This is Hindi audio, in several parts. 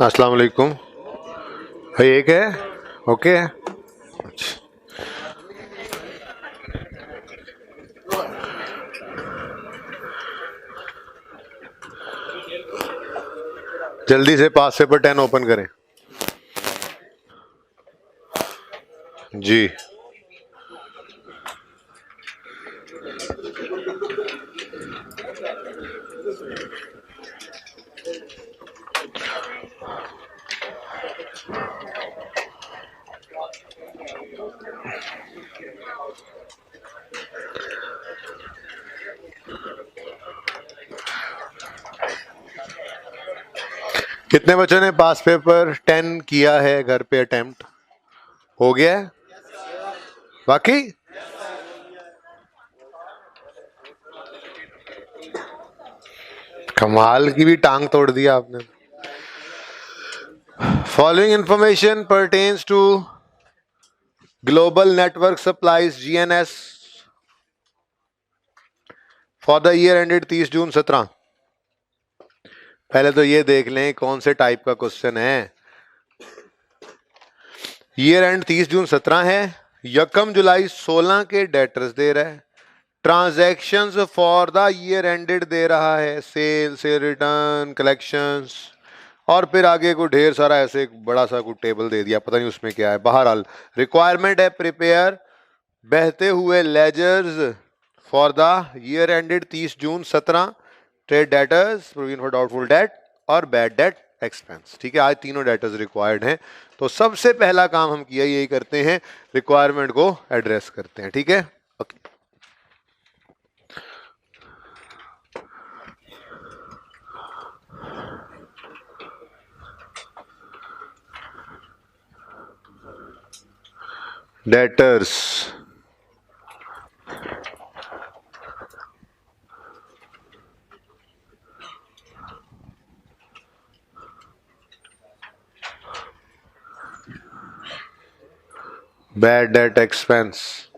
अस्सलाम वालेकुम भाई। एक है ओके है। जल्दी से पास पेपर 10 ओपन करें जी। कितने बच्चों ने पास पेपर 10 किया है घर पे? अटेम्प्ट हो गया है बाकी? कमाल की भी टांग तोड़ दिया आपने। Following information pertains to Global Network Supplies GNS for the year ended 30 June 17। पहले तो ये देख लें कौन से टाइप का क्वेश्चन है। ईयर एंड 30 जून 17 है, यकम जुलाई 16 के डेटर्स दे रहा है, transactions for the year ended दे रहा है, सेल से रिटर्न कलेक्शंस, और फिर आगे को ढेर सारा ऐसे एक बड़ा सा कोई टेबल दे दिया, पता नहीं उसमें क्या है। बहरहाल रिक्वायरमेंट है प्रिपेयर बहते हुए ledgers for the year ended 30 June 17, trade debtors, provision for doubtful debt और बैड डेट एक्सपेंस। ठीक है, आज तीनों डेटर्स रिक्वायर्ड हैं। तो सबसे पहला काम हम किया यही करते हैं, रिक्वायरमेंट को एड्रेस करते हैं। ठीक है, okay. Debtors bad debt expense,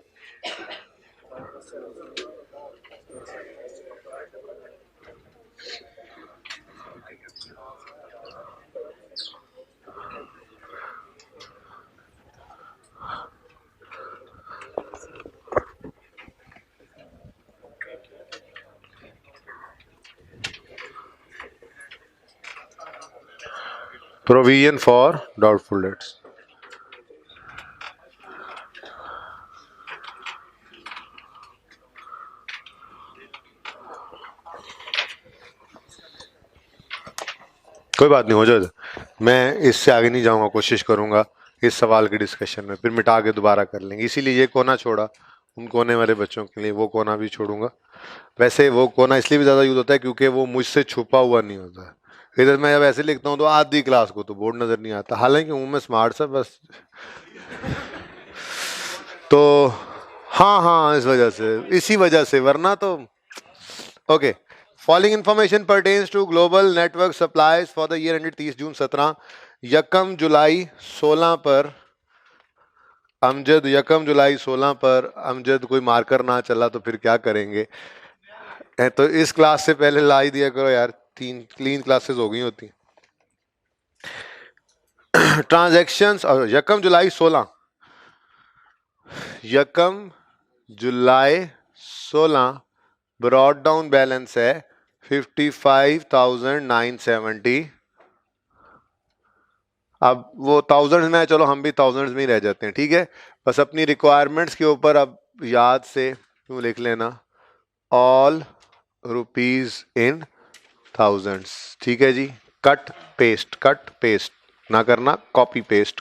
provision for doubtful dates. कोई बात नहीं, हो जाए। मैं इससे आगे नहीं जाऊंगा, कोशिश करूंगा इस सवाल के डिस्कशन में, फिर मिटा के दोबारा कर लेंगे। इसीलिए ये कोना छोड़ा उन कोने वाले बच्चों के लिए, वो कोना भी छोड़ूंगा। वैसे वो कोना इसलिए भी ज़्यादा यूज होता है क्योंकि वो मुझसे छुपा हुआ नहीं होता है। इधर मैं जब ऐसे लिखता हूँ तो आधी क्लास को तो बोर्ड नज़र नहीं आता, हालांकि हूँ मैं स्मार्ट सा बस। तो हाँ हाँ, इस वजह से, इसी वजह से, वरना तो okay. Following information pertains to Global Network Supplies for the year ended 30 June 17, यकम जुलाई 16 पर अमजद, यकम जुलाई 16 पर अमजद कोई मार्कर ना चला तो फिर क्या करेंगे? तो इस क्लास से पहले ला ही दिया करो यार, 3 क्लीन क्लासेस हो गई होती। ट्रांजैक्शंस यकम जुलाई 16, यकम जुलाई 16 ब्रॉड डाउन बैलेंस है 55,970। अब वो थाउजेंड्स में है, चलो हम भी थाउजेंड्स में ही रह जाते हैं। ठीक है, बस अपनी रिक्वायरमेंट्स के ऊपर अब याद से क्यों लिख लेना, ऑल रुपीज इन थाउजेंड्स। ठीक है जी, कट पेस्ट ना करना, कॉपी पेस्ट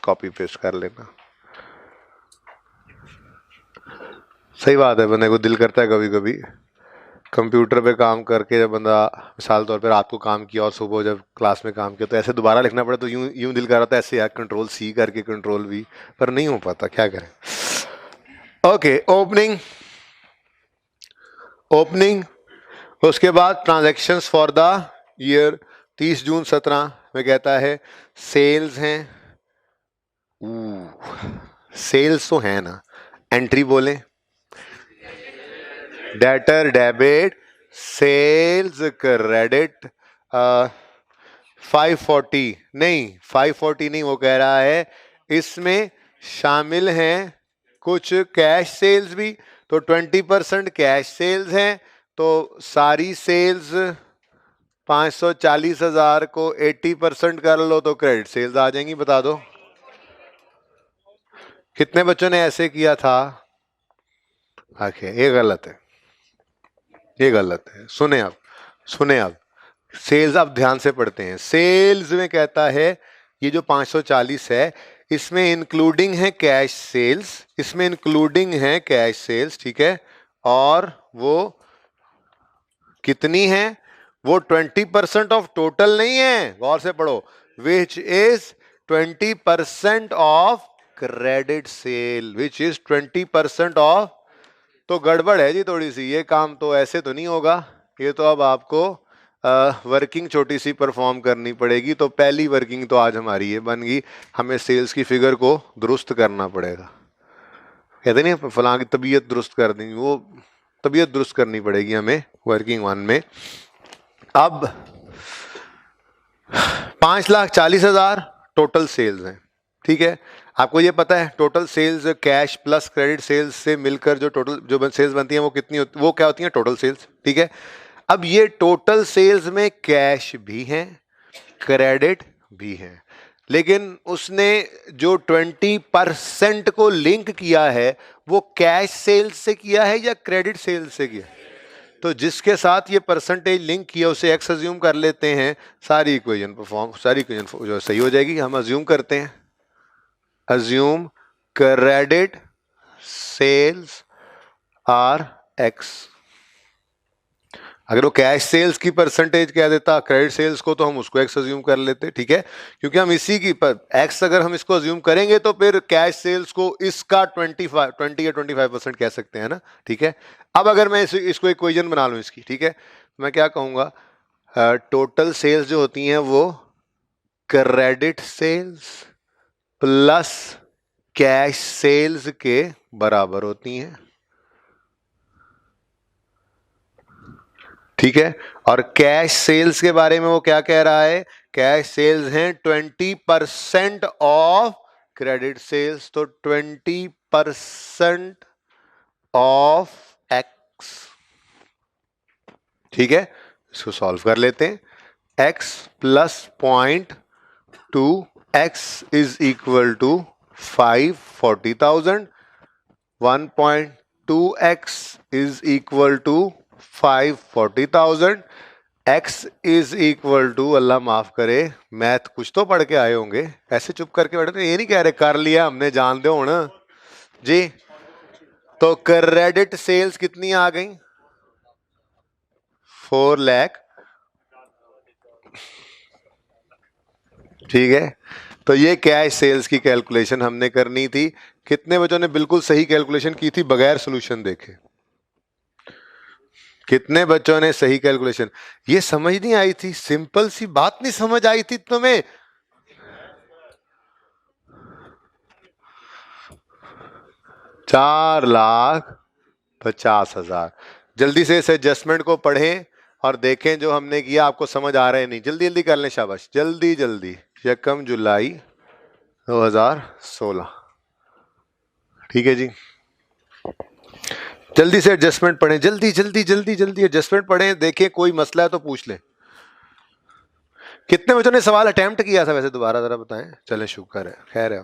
कर लेना। सही बात है, बंदे को दिल करता है कभी कभी कंप्यूटर पे काम करके, जब बंदा मिसाल तौर पर रात को काम किया और सुबह जब क्लास में काम किया तो ऐसे दोबारा लिखना पड़े तो यूं यूं दिल कर रहा था ऐसे यार, कंट्रोल-C करके कंट्रोल-V, पर नहीं हो पाता, क्या करें। ओके, ओपनिंग उसके बाद transactions for the year 30 June 17 में कहता है सेल्स हैं, सेल्स तो है ना, एंट्री बोले, डेटर डेबिट, सेल्स क्रेडिट, 540 नहीं, 540 नहीं, वो कह रहा है इसमें शामिल हैं कुछ कैश सेल्स भी, तो 20% कैश सेल्स हैं, तो सारी सेल्स 540,000 को 80% कर लो तो क्रेडिट सेल्स आ जाएंगी। बता दो कितने बच्चों ने ऐसे किया था? ओके, ये गलत है, ये गलत है। सुने आप, सुने आप, सेल्स आप ध्यान से पढ़ते हैं। सेल्स में कहता है ये जो 540 है इसमें इंक्लूडिंग है कैश सेल्स, इसमें इंक्लूडिंग है कैश सेल्स, ठीक है, और वो कितनी है? वो 20% ऑफ टोटल नहीं है, गौर से पढ़ो, which is 20% of credit sale, which is 20% of. तो गड़बड़ है जी थोड़ी सी, ये काम तो ऐसे तो नहीं होगा, ये तो अब आपको वर्किंग छोटी सी परफॉर्म करनी पड़ेगी। तो पहली वर्किंग तो आज हमारी ये बन गई, हमें सेल्स की फिगर को दुरुस्त करना पड़ेगा। कहते नहीं फलां की तबीयत दुरुस्त कर देंगे, वो तबीयत दुरुस्त करनी पड़ेगी हमें वर्किंग 1 में। अब 5,40,000 टोटल सेल्स हैं, ठीक है। आपको ये पता है total sales cash plus credit sales से मिलकर जो टोटल जो सेल्स बनती हैं वो कितनी होती, वो क्या होती हैं? टोटल सेल्स, ठीक है। अब ये टोटल सेल्स में कैश भी हैं, क्रेडिट भी हैं, लेकिन उसने जो 20% को लिंक किया है वो कैश सेल्स से किया है या क्रेडिट सेल्स से किया? तो जिसके साथ ये परसेंटेज लिंक किया उसे एक्स अज्यूम कर लेते हैं, सारी इक्वेशन परफॉर्म, सारी इक्वेशन जो सही हो जाएगी। हम अज्यूम करते हैं, assume credit sales are X. अगर वो कैश सेल्स की परसेंटेज कह देता क्रेडिट सेल्स को, तो हम उसको एक्स अज्यूम कर लेते, ठीक है, क्योंकि हम इसी की एक्स अगर हम इसको अज्यूम करेंगे तो फिर कैश सेल्स को इसका 20 या 25% कह सकते हैं ना, ठीक है। अब अगर मैं इसको इक्वेशन बना लूं इसकी, ठीक है, मैं क्या कहूंगा? टोटल सेल्स जो होती हैं वो credit sales plus cash sales के बराबर होती हैं, ठीक है। और कैश सेल्स के बारे में वो क्या कह रहा है? कैश सेल्स हैं 20% ऑफ क्रेडिट सेल्स, तो 20% ऑफ एक्स, ठीक है। इसको सॉल्व कर लेते हैं। x plus 0.2 x is equal to 540,000, 1.2x is equal to 540,000, x is equal to, अल्लाह माफ करे, मैथ कुछ तो पढ़ के आए होंगे, ऐसे चुप करके बैठे तो ये नहीं कह रहे कर लिया हमने, जान दो ना जी। तो क्रेडिट सेल्स कितनी आ गई? 4 लाख, ठीक है। तो ये कैश सेल्स की कैलकुलेशन हमने करनी थी। कितने बच्चों ने बिल्कुल सही कैलकुलेशन की थी बगैर सॉल्यूशन देखे? कितने बच्चों ने सही कैलकुलेशन? ये समझ नहीं आई थी, सिंपल सी बात नहीं समझ आई थी तुम्हें? $4,50,000। जल्दी से इस एडजस्टमेंट को पढ़ें और देखें जो हमने किया आपको समझ आ रहा है नहीं। जल्दी जल्दी कर लें, शाबाश, जल्दी जल्दी। 1 जुलाई 2016, ठीक है जी। जल्दी से एडजस्टमेंट पढ़ें, जल्दी जल्दी जल्दी जल्दी एडजस्टमेंट पढ़ें, देखें कोई मसला है तो पूछ लें। कितने बच्चों ने सवाल अटेम्प्ट किया था वैसे? दोबारा जरा बताएं। चलें, शुक्र है, खैर है।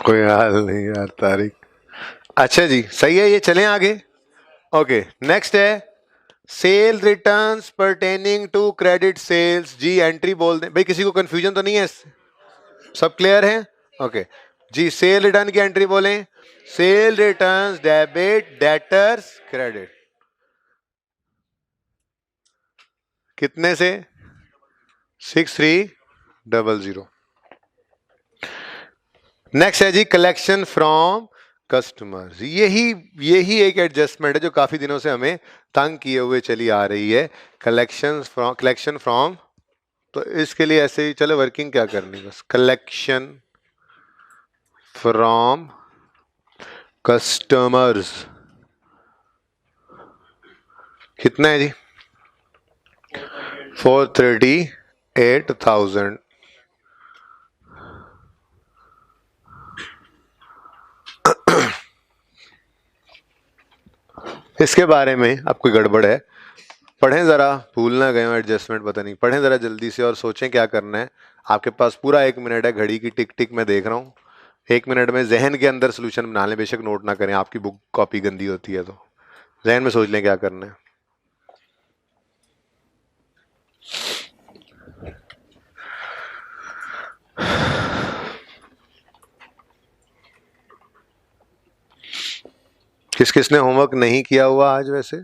कोई हाल नहीं यार तारिक। अच्छा जी, सही है, ये चलें आगे। ओके, नेक्स्ट है sale returns pertaining to credit sales, जी एंट्री बोल दें भाई, किसी को कंफ्यूजन तो नहीं है इससे? सब क्लियर है? ओके जी, सेल रिटर्न की एंट्री बोलें, sale returns debit debtors credit, कितने से? 6300। नेक्स्ट है जी कलेक्शन फ्रॉम कस्टमर्स। यही एक एडजस्टमेंट है जो काफी दिनों से हमें तंग किए हुए चली आ रही है। कलेक्शन फ्रॉम, तो इसके लिए ऐसे ही चलो वर्किंग क्या करनी, बस कलेक्शन फ्रॉम कस्टमर्स कितना है जी? 438,000। इसके बारे में आपको गड़बड़ है, पढ़ें ज़रा, भूल ना गए हो एडजस्टमेंट, पता नहीं, पढ़ें ज़रा जल्दी से और सोचें क्या करना है। आपके पास पूरा 1 मिनट है, घड़ी की टिक टिक मैं देख रहा हूँ। 1 मिनट में जहन के अंदर सोल्यूशन बना लें, बेशक नोट ना करें, आपकी बुक कॉपी गंदी होती है, तो जहन में सोच लें क्या करना है। किस किसने होमवर्क नहीं किया हुआ आज वैसे?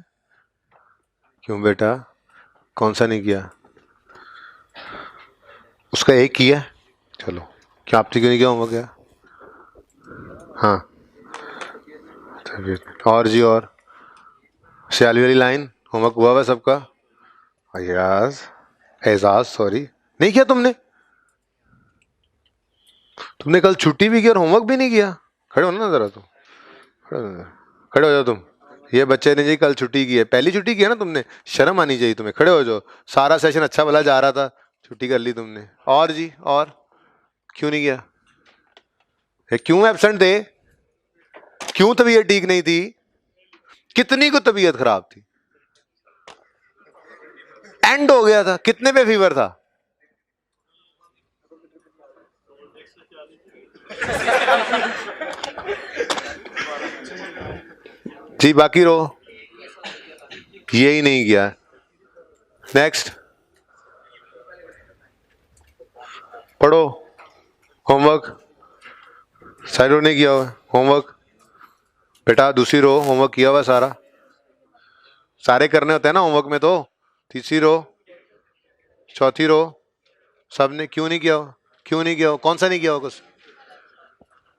क्यों बेटा, कौन सा नहीं किया? उसका एक किया, चलो। क्या आपने क्यों नहीं किया होमवर्क यार? हाँ, और जी, और सियाली वाली लाइन होमवर्क हुआ हुआ सबका? अयाज, एजाज सॉरी, नहीं किया तुमने? तुमने कल छुट्टी भी की और होमवर्क भी नहीं किया? खड़े हो ना जरा, तुम खड़े हो जाओ तुम। ये बच्चे ने जी कल छुट्टी की है, पहली छुट्टी की है ना तुमने, शर्म आनी चाहिए तुम्हें, खड़े हो जाओ। सारा सेशन अच्छा भला जा रहा था, छुट्टी कर ली तुमने। और जी, और क्यों नहीं किया? क्यों एब्सेंट थे? क्यों तबीयत ठीक नहीं थी? कितनी को तबीयत खराब थी? एंड हो गया था, कितने पे फीवर था? जी बाकी रो, यही नहीं किया। नेक्स्ट पढ़ो होमवर्क, साइड ने किया हुआ होमवर्क। बेटा दूसरी रो होमवर्क किया हुआ सारा, सारे करने होते हैं ना होमवर्क में, तो तीसरी रो, चौथी रो, सब ने क्यों नहीं किया हुआ? क्यों नहीं किया हुआ? कौन सा नहीं किया हुआ कुछ?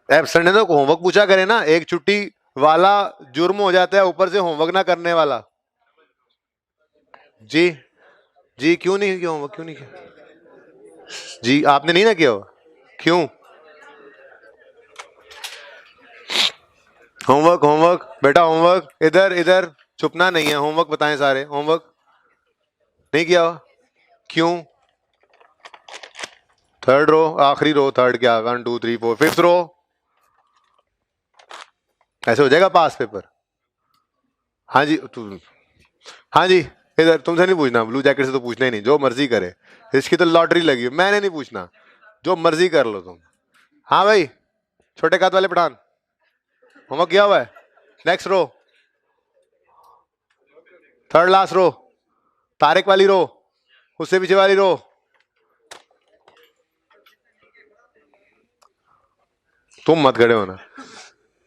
एब्सेंट है तो होमवर्क पूछा करे ना, एक छुट्टी वाला जुर्म हो जाता है, ऊपर से होमवर्क ना करने वाला। जी जी, क्यों नहीं किया होमवर्क, क्यों नहीं किया? जी आपने नहीं ना किया हुआ, क्यों? होमवर्क होमवर्क बेटा, होमवर्क इधर इधर, छुपना नहीं है, होमवर्क बताएं सारे, होमवर्क नहीं किया हुआ, क्यों? थर्ड रो, आखिरी रो, थर्ड क्या, 1 2 3 4, फिफ्थ रो, ऐसे हो जाएगा पास पेपर। हाँ जी तू, हाँ जी, इधर तुमसे नहीं पूछना, ब्लू जैकेट से तो पूछना ही नहीं, जो मर्जी करे, इसकी तो लॉटरी लगी, मैंने नहीं पूछना, जो मर्जी कर लो तुम। हाँ भाई, छोटे कात वाले पठान, होमवर्क किया हुआ है? Next row, third last row, तारिक वाली रो, उससे पीछे वाली रो, तुम मत खड़े होना।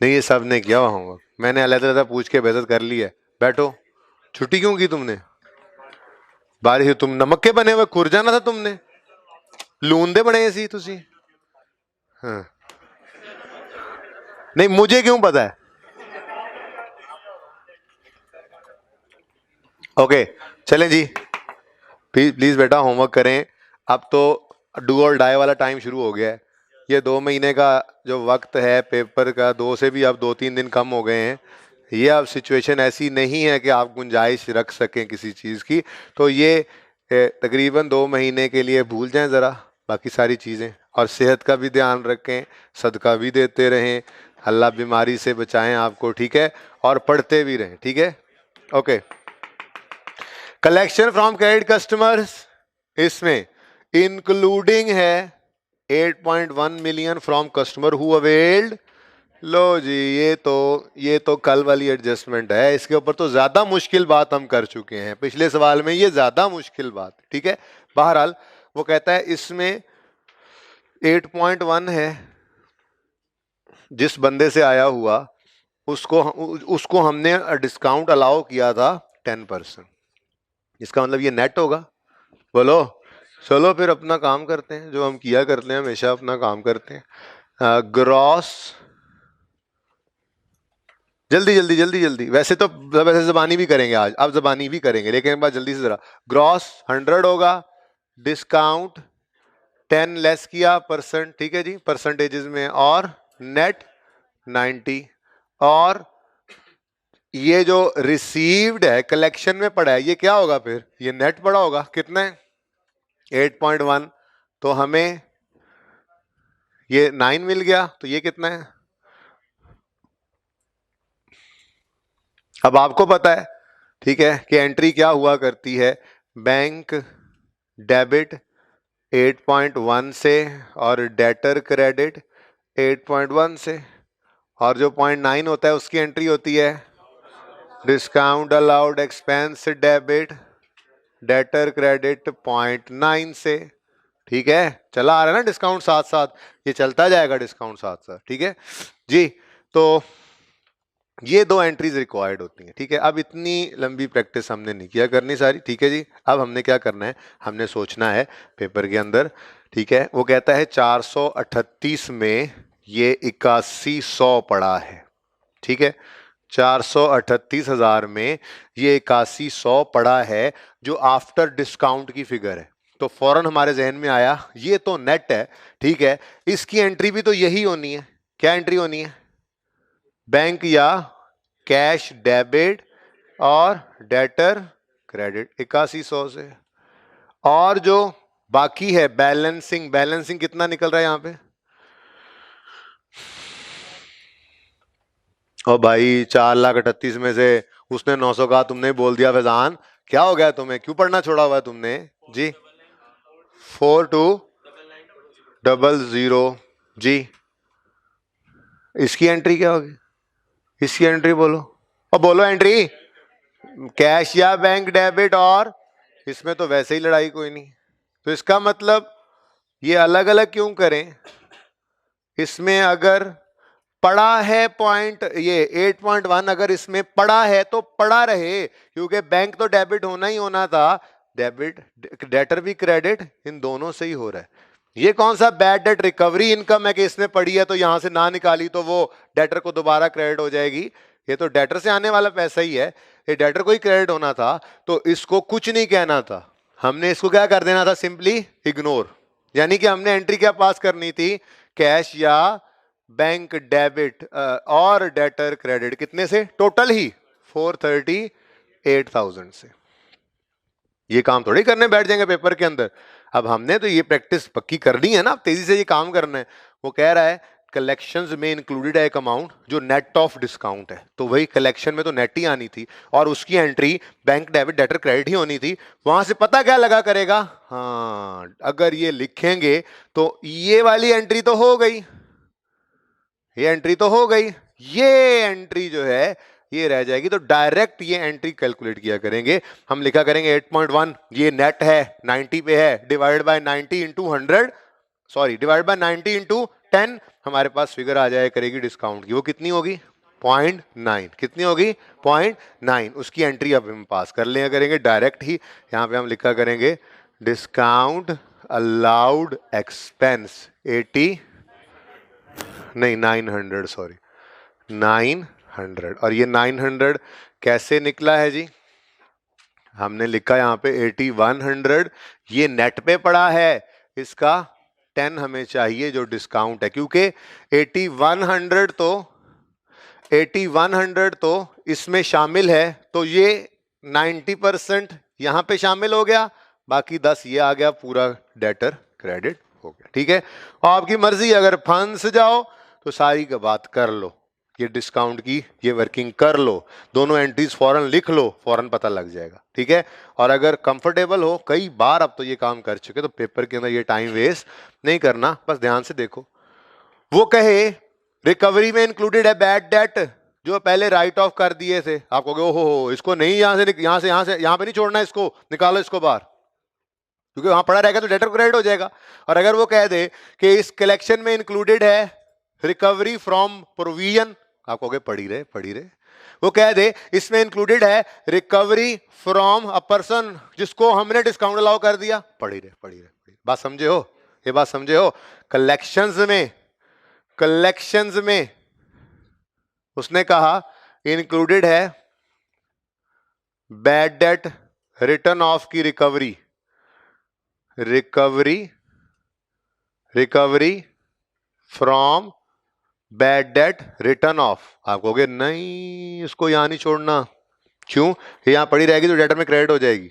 नहीं ये सब ने किया हुआ होमवर्क, मैंने अलग पूछ के बेइज्जत कर ली है। बैठो, छुट्टी क्यों की तुमने? बारिश, तुम नमक के बने हुए खुर जाना था तुमने, लूंदे बने सी तुसी। हाँ। नहीं मुझे क्यों पता है? ओके चलें जी, प्लीज प्लीज बेटा होमवर्क करें। अब तो डू और डाई वाला टाइम शुरू हो गया है। ये 2 महीने का जो वक्त है पेपर का, 2 से भी अब 2-3 दिन कम हो गए हैं। ये अब सिचुएशन ऐसी नहीं है कि आप गुंजाइश रख सकें किसी चीज़ की, तो ये तकरीबन 2 महीने के लिए भूल जाएं ज़रा बाकी सारी चीज़ें, और सेहत का भी ध्यान रखें, सदका भी देते रहें, अल्लाह बीमारी से बचाएं आपको, ठीक है, और पढ़ते भी रहें, ठीक है। Okay, collection from credit customers, इसमें इंक्लूडिंग है 8.1 million from customer who availed लो जी, ये तो कल वाली एडजस्टमेंट है, इसके ऊपर तो ज्यादा मुश्किल बात हम कर चुके हैं पिछले सवाल में, ये ज्यादा मुश्किल बात, ठीक है। बहरहाल वो कहता है इसमें 8.1 है, जिस बंदे से आया हुआ उसको उसको हमने डिस्काउंट अलाउ किया था 10%। इसका मतलब ये नेट होगा। बोलो। चलो फिर अपना काम करते हैं, जो हम किया करते हैं हमेशा, अपना काम करते हैं। ग्रॉस, जल्दी जल्दी जल्दी जल्दी, वैसे जबानी भी करेंगे आज, अब जबानी भी करेंगे, लेकिन एक बार जल्दी से जरा। ग्रॉस 100 होगा, डिस्काउंट 10 लेस किया परसेंट, ठीक है जी, परसेंटेजेस में, और नेट 90। और ये जो रिसीव्ड है, कलेक्शन में पड़ा है, ये क्या होगा फिर, ये नेट पड़ा होगा, कितना है 8.1, तो हमें ये 9 मिल गया, तो ये कितना है। अब आपको पता है, ठीक है, कि एंट्री क्या हुआ करती है, बैंक डेबिट 8.1 से और डेटर क्रेडिट 8.1 से, और जो 0.9 होता है उसकी एंट्री होती है discount allowed expense debit debtor credit 0.9 से, ठीक है। चला आ रहा है ना डिस्काउंट साथ साथ, ये चलता जाएगा डिस्काउंट साथ साथ, ठीक है जी। तो ये दो एंट्रीज रिक्वायर्ड होती हैं, ठीक है। अब इतनी लंबी प्रैक्टिस हमने नहीं किया करनी सारी, ठीक है जी। अब हमने क्या करना है, हमने सोचना है पेपर के अंदर, ठीक है। वो कहता है 438 में ये 8100 पड़ा है, ठीक है। 438,000 में ये 8100 पड़ा है, जो आफ्टर डिस्काउंट की फिगर है। तो फौरन हमारे जहन में आया, ये तो नेट है, ठीक है, इसकी एंट्री भी तो यही होनी है। क्या एंट्री होनी है, बैंक या कैश डेबिट और डेटर क्रेडिट 8100 से। और जो बाकी है बैलेंसिंग, बैलेंसिंग कितना निकल रहा है यहां पे, और भाई 4,38,000 में से उसने 900 कहा, तुमने बोल दिया फैजान, क्या हो गया तुम्हें, क्यों पढ़ना छोड़ा हुआ है तुमने जी। 4200 जी, इसकी एंट्री क्या होगी, इसकी एंट्री बोलो, और बोलो एंट्री, कैश या बैंक डेबिट, और इसमें तो वैसे ही लड़ाई कोई नहीं, तो इसका मतलब ये अलग अलग क्यों करें। इसमें अगर पड़ा है पॉइंट, ये 8.1 अगर इसमें पड़ा है तो पड़ा रहे, क्योंकि बैंक तो डेबिट होना ही होना था, डेबिट डेटर भी क्रेडिट, इन दोनों से ही हो रहा है। ये कौन सा बैड डेट रिकवरी इनकम है कि इसमें पड़ी है तो यहां से ना निकाली तो वो डेटर को दोबारा क्रेडिट हो जाएगी। ये तो डेटर से आने वाला पैसा ही है, ये डेटर को ही क्रेडिट होना था, तो इसको कुछ नहीं कहना था, हमने इसको क्या कर देना था, सिंपली इग्नोर। यानी कि हमने एंट्री क्या पास करनी थी, कैश या बैंक डेबिट और डेटर क्रेडिट, कितने से, टोटल ही 438,000 से। ये काम थोड़ी करने बैठ जाएंगे पेपर के अंदर, अब हमने तो ये प्रैक्टिस पक्की करनी है ना, तेजी से ये काम करना है। वो कह रहा है कलेक्शंस में इंक्लूडेड है एक अमाउंट जो नेट ऑफ डिस्काउंट है, तो वही कलेक्शन में तो नेट ही आनी थी, और उसकी entry bank debit debtor credit ही होनी थी। वहां से पता क्या लगा करेगा, हाँ अगर ये लिखेंगे तो ये वाली एंट्री तो हो गई, ये एंट्री तो हो गई, ये एंट्री जो है ये रह जाएगी, तो डायरेक्ट ये एंट्री कैलकुलेट किया करेंगे। हम लिखा करेंगे 8.1 ये नेट है, 90 पे है, divide by 90 into 100, sorry divide by 90 into 10, हमारे पास फिगर आ जाए करेगी डिस्काउंट की, वो कितनी होगी 0.9, कितनी होगी 0.9, उसकी एंट्री अब हम पास कर लिया करेंगे डायरेक्ट ही। यहाँ पे हम लिखा करेंगे डिस्काउंट अलाउड एक्सपेंस 80, नहीं 900, सॉरी 900, और ये 900 कैसे निकला है जी, हमने लिखा यहाँ पे 8100, ये नेट पे पड़ा है, इसका 10 हमें चाहिए जो डिस्काउंट है, क्योंकि 8100 तो इसमें शामिल है, तो ये 90% यहाँ पे शामिल हो गया, बाकी 10 ये आ गया, पूरा डेटर क्रेडिट हो गया, ठीक है। और आपकी मर्जी, अगर फंस जाओ तो सारी का बात कर लो, ये डिस्काउंट की ये वर्किंग कर लो, दोनों एंट्रीज फौरन लिख लो, फौरन पता लग जाएगा, ठीक है। और अगर कंफर्टेबल हो, कई बार अब तो ये काम कर चुके, तो पेपर के अंदर ये टाइम वेस्ट नहीं करना, बस ध्यान से देखो। वो कहे रिकवरी में इंक्लूडेड है बैड डेट जो पहले राइट ऑफ कर दिए थे। आप कहोगे ओहो इसको नहीं, यहां पे नहीं छोड़ना, इसको निकालो, इसको बाहर, क्योंकि वहां पड़ा रहेगा तो डेटर क्रेडिट हो जाएगा। और अगर वो कह दे कि इस कलेक्शन में इंक्लूडेड है रिकवरी फ्रॉम प्रोविजन, आप कहोगे पढ़ी रहे। वो कह दे इसमें इंक्लूडेड है रिकवरी फ्रॉम अ पर्सन जिसको हमने डिस्काउंट अलाउ कर दिया, पढ़ी रहे। बात समझे हो? ये बात समझे हो? कलेक्शंस में उसने कहा इंक्लूडेड है बैड डेट रिटर्न ऑफ की recovery from bad debt written of. आप कहोगे नहीं इसको यहां नहीं छोड़ना, क्यों? यहां पड़ी रहेगी तो डेटर में क्रेडिट हो जाएगी।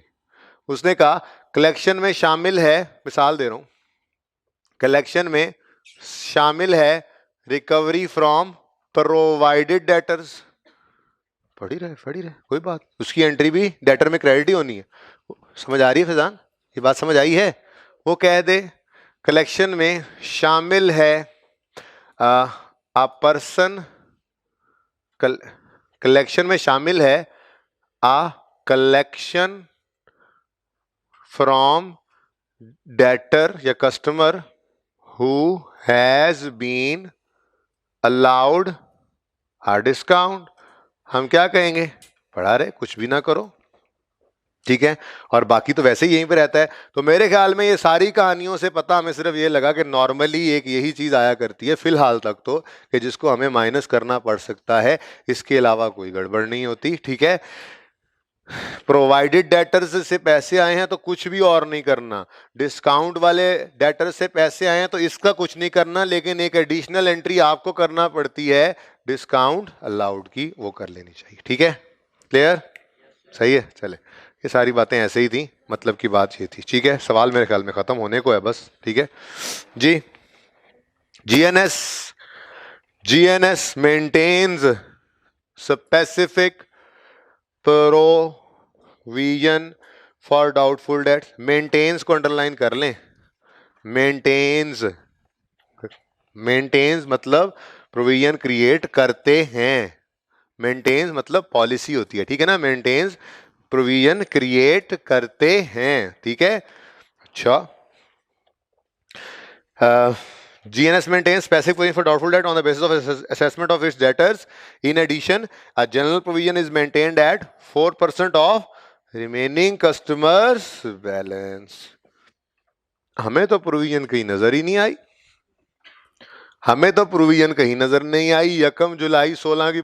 उसने कहा कलेक्शन में शामिल है, मिसाल दे रहा हूं, कलेक्शन में शामिल है रिकवरी फ्रॉम प्रोवाइडेड डेटर्स। पढ़ी रहे कोई बात, उसकी एंट्री भी डेटर में क्रेडिट ही होनी है। समझ आ रही है फैजान? ये बात समझ आई है? वो कह दे कलेक्शन में शामिल है आ पर्सन, कलेक्शन में शामिल है आ कलेक्शन फ्रॉम डेटर या customer who has been allowed a discount. हम क्या कहेंगे? पढ़ा रहे, कुछ भी ना करो, ठीक है। और बाकी तो वैसे ही यहीं पे रहता है। तो मेरे ख्याल में ये सारी कहानियों से पता हमें सिर्फ ये लगा कि नॉर्मली एक यही चीज आया करती है फिलहाल तक तो, कि जिसको हमें माइनस करना पड़ सकता है, इसके अलावा कोई गड़बड़ नहीं होती, ठीक है। प्रोवाइडेड डेटर्स से पैसे आए हैं तो कुछ भी और नहीं करना, डिस्काउंट वाले डेटर से पैसे आए हैं तो इसका कुछ नहीं करना, लेकिन एक एडिशनल एंट्री आपको करना पड़ती है डिस्काउंट अलाउड की, वो कर लेनी चाहिए, ठीक है। क्लियर? सही है। चले, ये सारी बातें ऐसे ही थी, मतलब की बात ये थी, ठीक है। सवाल मेरे ख्याल में खत्म होने को है बस, ठीक है जी। GNS maintains specific provision for doubtful debts. Maintains को अंडरलाइन कर लें। मेंटेन्स मतलब प्रोविजन क्रिएट करते हैं, मेंटेन्स मतलब पॉलिसी होती है, ठीक है ना। मेंटेन्स प्रोविजन क्रिएट करते हैं, ठीक है। अच्छा, GNS maintains specific provision for doubtful debt on the basis of assessment of its debtors. In addition, a general provision is maintained at 4% of remaining customers balance. हमें तो प्रोविजन कहीं नजर ही नहीं आई, यकम जुलाई 16 की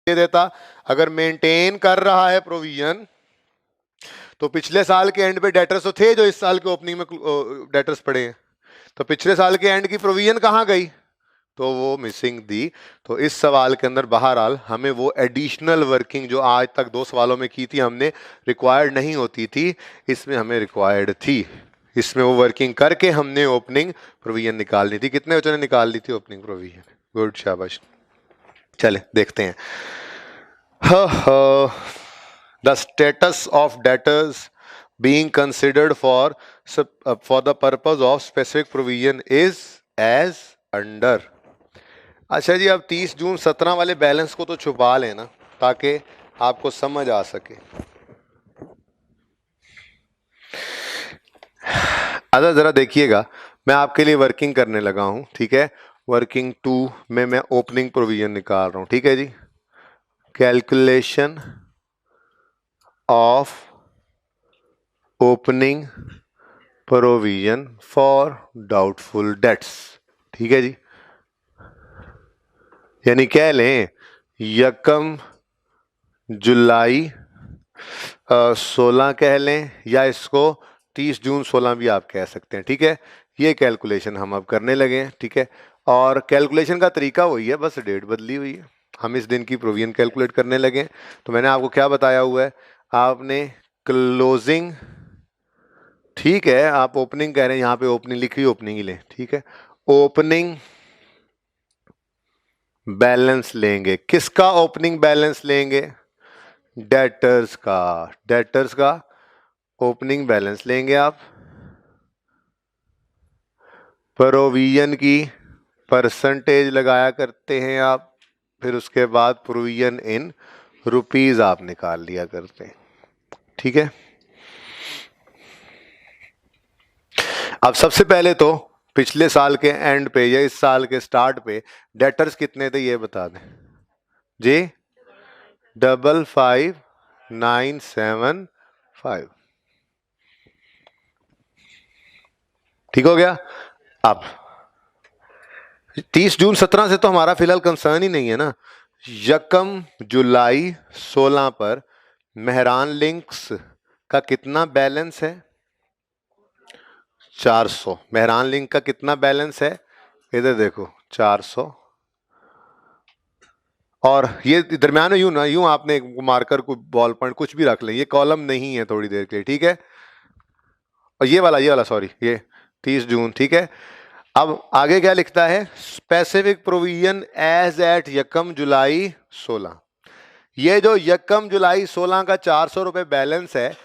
दे देता। अगर मेंटेन कर रहा है प्रोविजन तो पिछले साल के एंड पे डेटर्स तो थे जो इस साल के ओपनिंग में डेटर्स पड़े हैं, तो पिछले साल के एंड की प्रोविजन कहां गई? तो वो मिसिंग दी। तो इस सवाल के अंदर बहरहाल हमें वो एडिशनल वर्किंग जो आज तक 2 सवालों में की थी हमने, रिक्वायर्ड नहीं होती थी, इसमें हमें रिक्वायर्ड थी। इसमें वो वर्किंग करके हमने ओपनिंग प्रोविजन निकालनी थी। कितने बच्चों ने निकाल ली थी ओपनिंग प्रोविजन? गुड, शाबाश। चले देखते हैं। The status of debtors being considered for the purpose of specific provision is as under। अच्छा जी, अब 30 जून 17 वाले बैलेंस को तो छुपा लेना ताकि आपको समझ आ सके। अच्छा जरा देखिएगा, मैं आपके लिए वर्किंग करने लगा हूं, ठीक है। वर्किंग 2 में मैं ओपनिंग प्रोविजन निकाल रहा हूं, ठीक है जी। Calculation of opening provision for doubtful debts, ठीक है जी। यानी कह लें यकम जुलाई 16 कह लें, या इसको 30 जून 16 भी आप कह सकते हैं, ठीक है। ये कैलकुलेशन हम अब करने लगे हैं, ठीक है। और कैलकुलेशन का तरीका वही है, बस डेट बदली हुई है। हम इस दिन की प्रोविजन कैलकुलेट करने लगे हैं। तो मैंने आपको क्या बताया हुआ है, आपने क्लोजिंग, ठीक है, आप ओपनिंग कह रहे हैं, यहां पे ओपनिंग लिख रही, ओपनिंग ही लें, ठीक है। ओपनिंग बैलेंस लेंगे, किसका ओपनिंग बैलेंस लेंगे? डेटर्स का ओपनिंग बैलेंस लेंगे आप। प्रोविजन की परसेंटेज लगाया करते हैं आप, फिर उसके बाद प्रोविजन इन रुपीज आप निकाल लिया करते हैं। ठीक है, अब सबसे पहले तो पिछले साल के एंड पे या इस साल के स्टार्ट पे डेटर्स कितने थे ये बता दें जी। 55975। ठीक हो गया। अब 30 जून 17 से तो हमारा फिलहाल कंसर्न ही नहीं है ना। यकम जुलाई 16 पर मेहरान लिंक्स का कितना बैलेंस है? 400। मेहरान लिंक का कितना बैलेंस है? इधर देखो 400। और ये दरम्यान में यूं ना, यूं आपने मार्कर को बॉल पॉइंट कुछ भी रख लें, ये कॉलम नहीं है थोड़ी देर के लिए, ठीक है। और ये वाला सॉरी, ये 30 जून, ठीक है। अब आगे क्या लिखता है? स्पेसिफिक प्रोविजन एज एट यकम जुलाई 16। ये जो यकम जुलाई 16 का 400 रुपए बैलेंस है,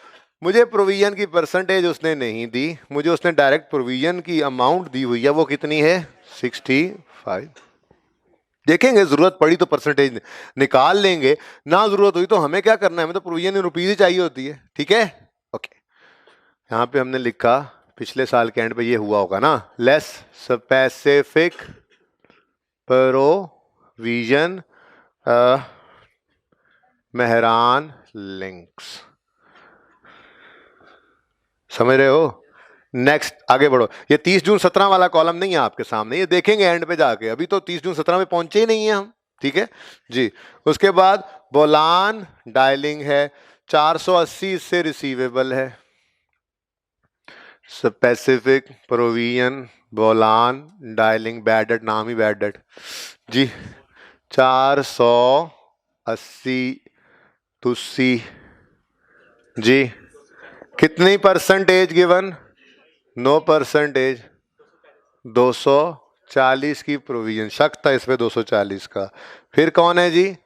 मुझे प्रोविजन की परसेंटेज उसने नहीं दी, मुझे उसने डायरेक्ट प्रोविजन की अमाउंट दी हुई है। वो कितनी है? 65। देखेंगे, जरूरत पड़ी तो परसेंटेज निकाल लेंगे, ना जरूरत हुई तो हमें क्या करना है, हमें तो प्रोविजन इन रुपीज ही चाहिए होती है। ठीक है, ओके। यहां पे हमने लिखा, पिछले साल के एंड पे ये हुआ होगा ना, less specific provision Mehran links. समझ रहे हो? नेक्स्ट आगे बढ़ो। ये 30 जून 17 वाला कॉलम नहीं है आपके सामने, ये देखेंगे एंड पे जाके, अभी तो 30 जून 17 में पहुंचे ही नहीं है हम। ठीक है जी। उसके बाद बोलान डायलिंग है 480, इससे रिसीवेबल है। स्पेसिफिक प्रोविजन बोलान डायलिंग, बैड डेट, नाम ही बैड डेट जी। 480 तुसी जी। कितनी परसेंटेज गिवन? 9%। 240 की प्रोविजन, शक था इसमें 240 का। फिर कौन है जी?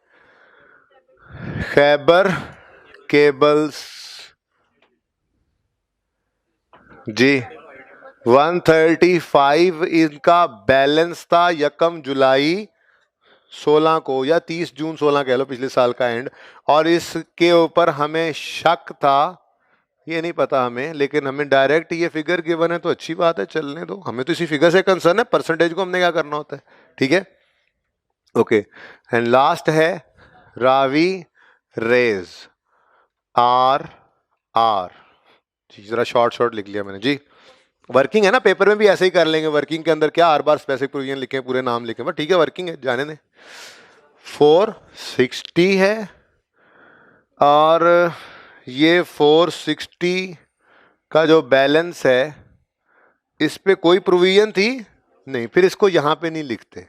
खैबर केबल्स जी। 135 इनका बैलेंस था यकम जुलाई 16 को, या 30 जून 16 कह लो, पिछले साल का एंड। और इसके ऊपर हमें शक था, ये नहीं पता हमें, लेकिन हमें डायरेक्ट ये फिगर गिवन है तो अच्छी बात है, चलने दो, हमें तो इसी फिगर से कंसर्न है, परसेंटेज को हमने क्या करना होता है। ठीक है, ओके। एंड लास्ट है रावी रेज, आर आर जी। जरा शॉर्ट लिख लिया मैंने जी। वर्किंग है ना, पेपर में भी ऐसे ही कर लेंगे, वर्किंग के अंदर क्या हर बार स्पेसिफिक प्रोविजन लिखे, पूरे नाम लिखे, बट ठीक है, वर्किंग है, जाने दें। 460 है, और ये 460 का जो बैलेंस है, इस पे कोई प्रोविजन थी नहीं, फिर इसको यहां पे नहीं लिखते,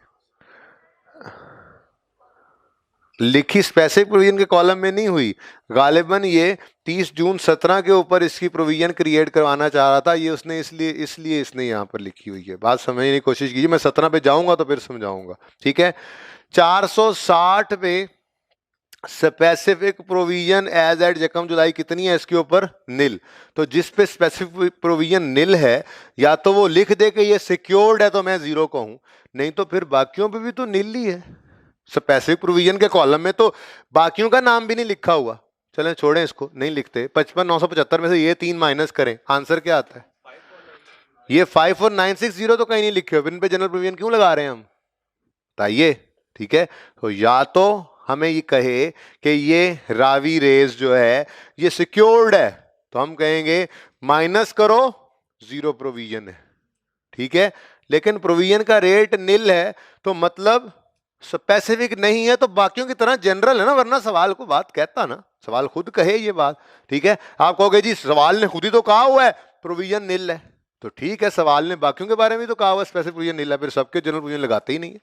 लिखी स्पेसिफिक प्रोविजन के कॉलम में नहीं हुई। गालिबन ये 30 जून 17 के ऊपर इसकी प्रोविजन क्रिएट करवाना चाह रहा था, ये उसने इसलिए इसने यहाँ पर लिखी हुई है। बात समझने की कोशिश कीजिए, मैं 17 पे जाऊंगा तो फिर समझाऊंगा। ठीक है, 460 पे स्पेसिफिक प्रोविजन एज एट यकम जुलाई कितनी है इसके ऊपर? निल। तो जिस पे स्पेसिफिक प्रोविजन निल है, या तो वो लिख दे कि ये सिक्योर्ड है तो मैं 0 कहूं, नहीं तो फिर बाकियों पे भी तो निल ही है। स्पेसिफिक प्रोविजन के कॉलम में तो बाकियों का नाम भी नहीं लिखा हुआ। चलें छोड़ें, इसको नहीं लिखते। 55,975 में से ये 3 माइनस करें, आंसर क्या आता है? ये 54960 तो कहीं नहीं लिखे हो, इन पे जनरल प्रोविजन क्यों लगा रहे हैं हम, बताइए। ठीक है, तो या तो हमें ये कहे कि ये रावी रेस जो है ये सिक्योर्ड है, तो हम कहेंगे माइनस करो, 0 प्रोविजन है। ठीक है, लेकिन प्रोविजन का रेट निल है, तो मतलब स्पेसिफिक नहीं है, तो बाकियों की तरह जनरल है ना, वरना सवाल को बात कहता ना, सवाल खुद कहे ये बात। ठीक है, आप कहोगे जी सवाल ने खुद ही तो कहा हुआ है प्रोविजन निल है, तो ठीक है, सवाल ने बाकियों के बारे में तो कहा हुआ स्पेसिफिक प्रोविजन निल है, फिर सबके जनरल प्रोविजन लगाते ही नहीं है।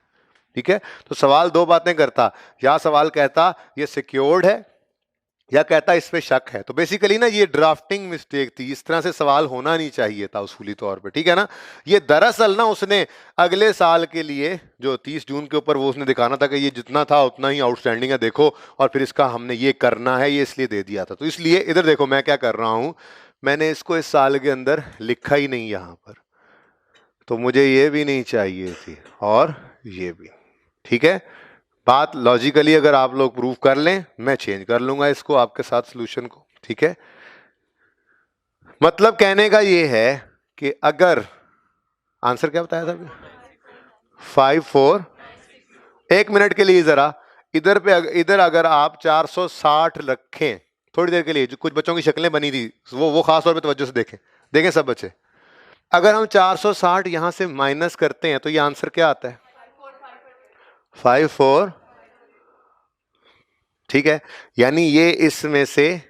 ठीक है, तो सवाल दो बातें करता, या सवाल कहता ये सिक्योर्ड है, या कहता इस पे शक है। तो बेसिकली ना ये ड्राफ्टिंग मिस्टेक थी, इस तरह से सवाल होना नहीं चाहिए था उसूली तौर पे। ठीक है ना, ये दरअसल ना उसने अगले साल के लिए जो 30 जून के ऊपर वो उसने दिखाना था कि ये जितना था उतना ही आउटस्टैंडिंग है, देखो, और फिर इसका हमने ये करना है, ये इसलिए दे दिया था। तो इसलिए इधर देखो मैं क्या कर रहा हूं, मैंने इसको इस साल के अंदर लिखा ही नहीं यहां पर, तो मुझे ये भी नहीं चाहिए थी और ये भी। ठीक है, बात लॉजिकली अगर आप लोग प्रूव कर लें, मैं चेंज कर लूंगा इसको आपके साथ सोल्यूशन को। ठीक है, मतलब कहने का ये है कि अगर आंसर क्या बताया था 5 4, 1 मिनट के लिए जरा इधर अगर आप 460 रखें थोड़ी देर के लिए, जो कुछ बच्चों की शक्लें बनी थी वो खास तौर पे तवज्जो से देखें, देखें सब बच्चे। अगर हम 460 यहां से माइनस करते हैं तो ये आंसर क्या आता है 5 4। ठीक है, यानी ये इसमें से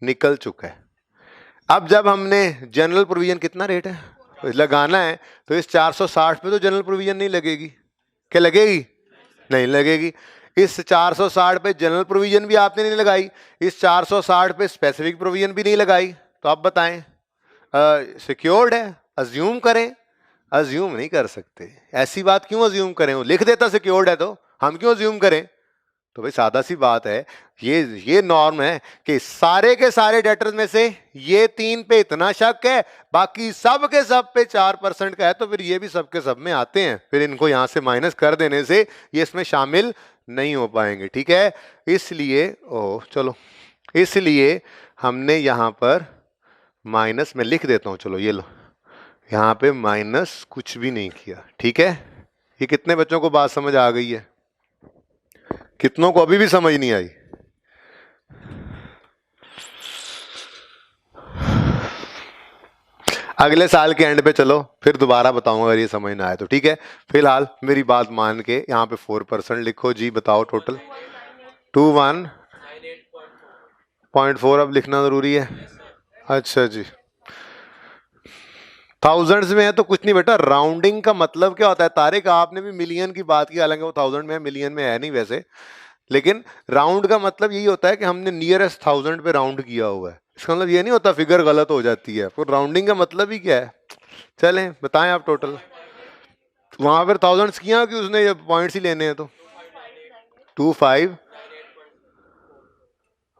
निकल चुका है। अब जब हमने जनरल प्रोविजन कितना रेट है लगाना है, तो इस 460 पे तो जनरल प्रोविजन नहीं लगेगी, क्या लगेगी? नहीं लगेगी। इस 460 पे जनरल प्रोविजन भी आपने नहीं लगाई, इस 460 पे स्पेसिफिक प्रोविजन भी नहीं लगाई, तो आप बताएं सिक्योर्ड है? अज्यूम करें? अज्यूम नहीं कर सकते। ऐसी बात क्यों अज्यूम करें? वो लिख देता सिक्योर्ड है तो हम क्यों अज्यूम करें? तो भाई सादा सी बात है, ये नॉर्म है कि सारे के सारे डेटर्स में से ये 3 पे इतना शक है, बाकी सब के सब पे 4% का है, तो फिर ये भी सब के सब में आते हैं, फिर इनको यहां से माइनस कर देने से ये इसमें शामिल नहीं हो पाएंगे। ठीक है, इसलिए चलो, इसलिए हमने यहां पर माइनस में लिख देता हूं, चलो ये लो, यहां पे माइनस कुछ भी नहीं किया। ठीक है, ये कितने बच्चों को बात समझ आ गई है? कितनों को अभी भी समझ नहीं आई? अगले साल के एंड पे चलो फिर दोबारा बताऊंगा अगर ये समझ ना आए तो। ठीक है, फिलहाल मेरी बात मान के यहाँ पे 4% लिखो जी। बताओ टोटल 21.4 अब लिखना जरूरी है। अच्छा जी, थाउजेंड्स में है तो कुछ नहीं बेटा, राउंडिंग का मतलब क्या होता है? तारिक आपने भी मिलियन की बात की, हालांकि वो थाउजेंड में है, मिलियन में है नहीं वैसे, लेकिन राउंड का मतलब यही होता है कि हमने नियरेस्ट थाउजेंड पे राउंड किया हुआ है। इसका मतलब ये नहीं होता फिगर गलत हो जाती है, फिर राउंडिंग का मतलब ही क्या है? चलें बताएं आप टोटल। वहां पर थाउजेंड्स किया कि उसने ये पॉइंट्स ही लेने हैं तो 25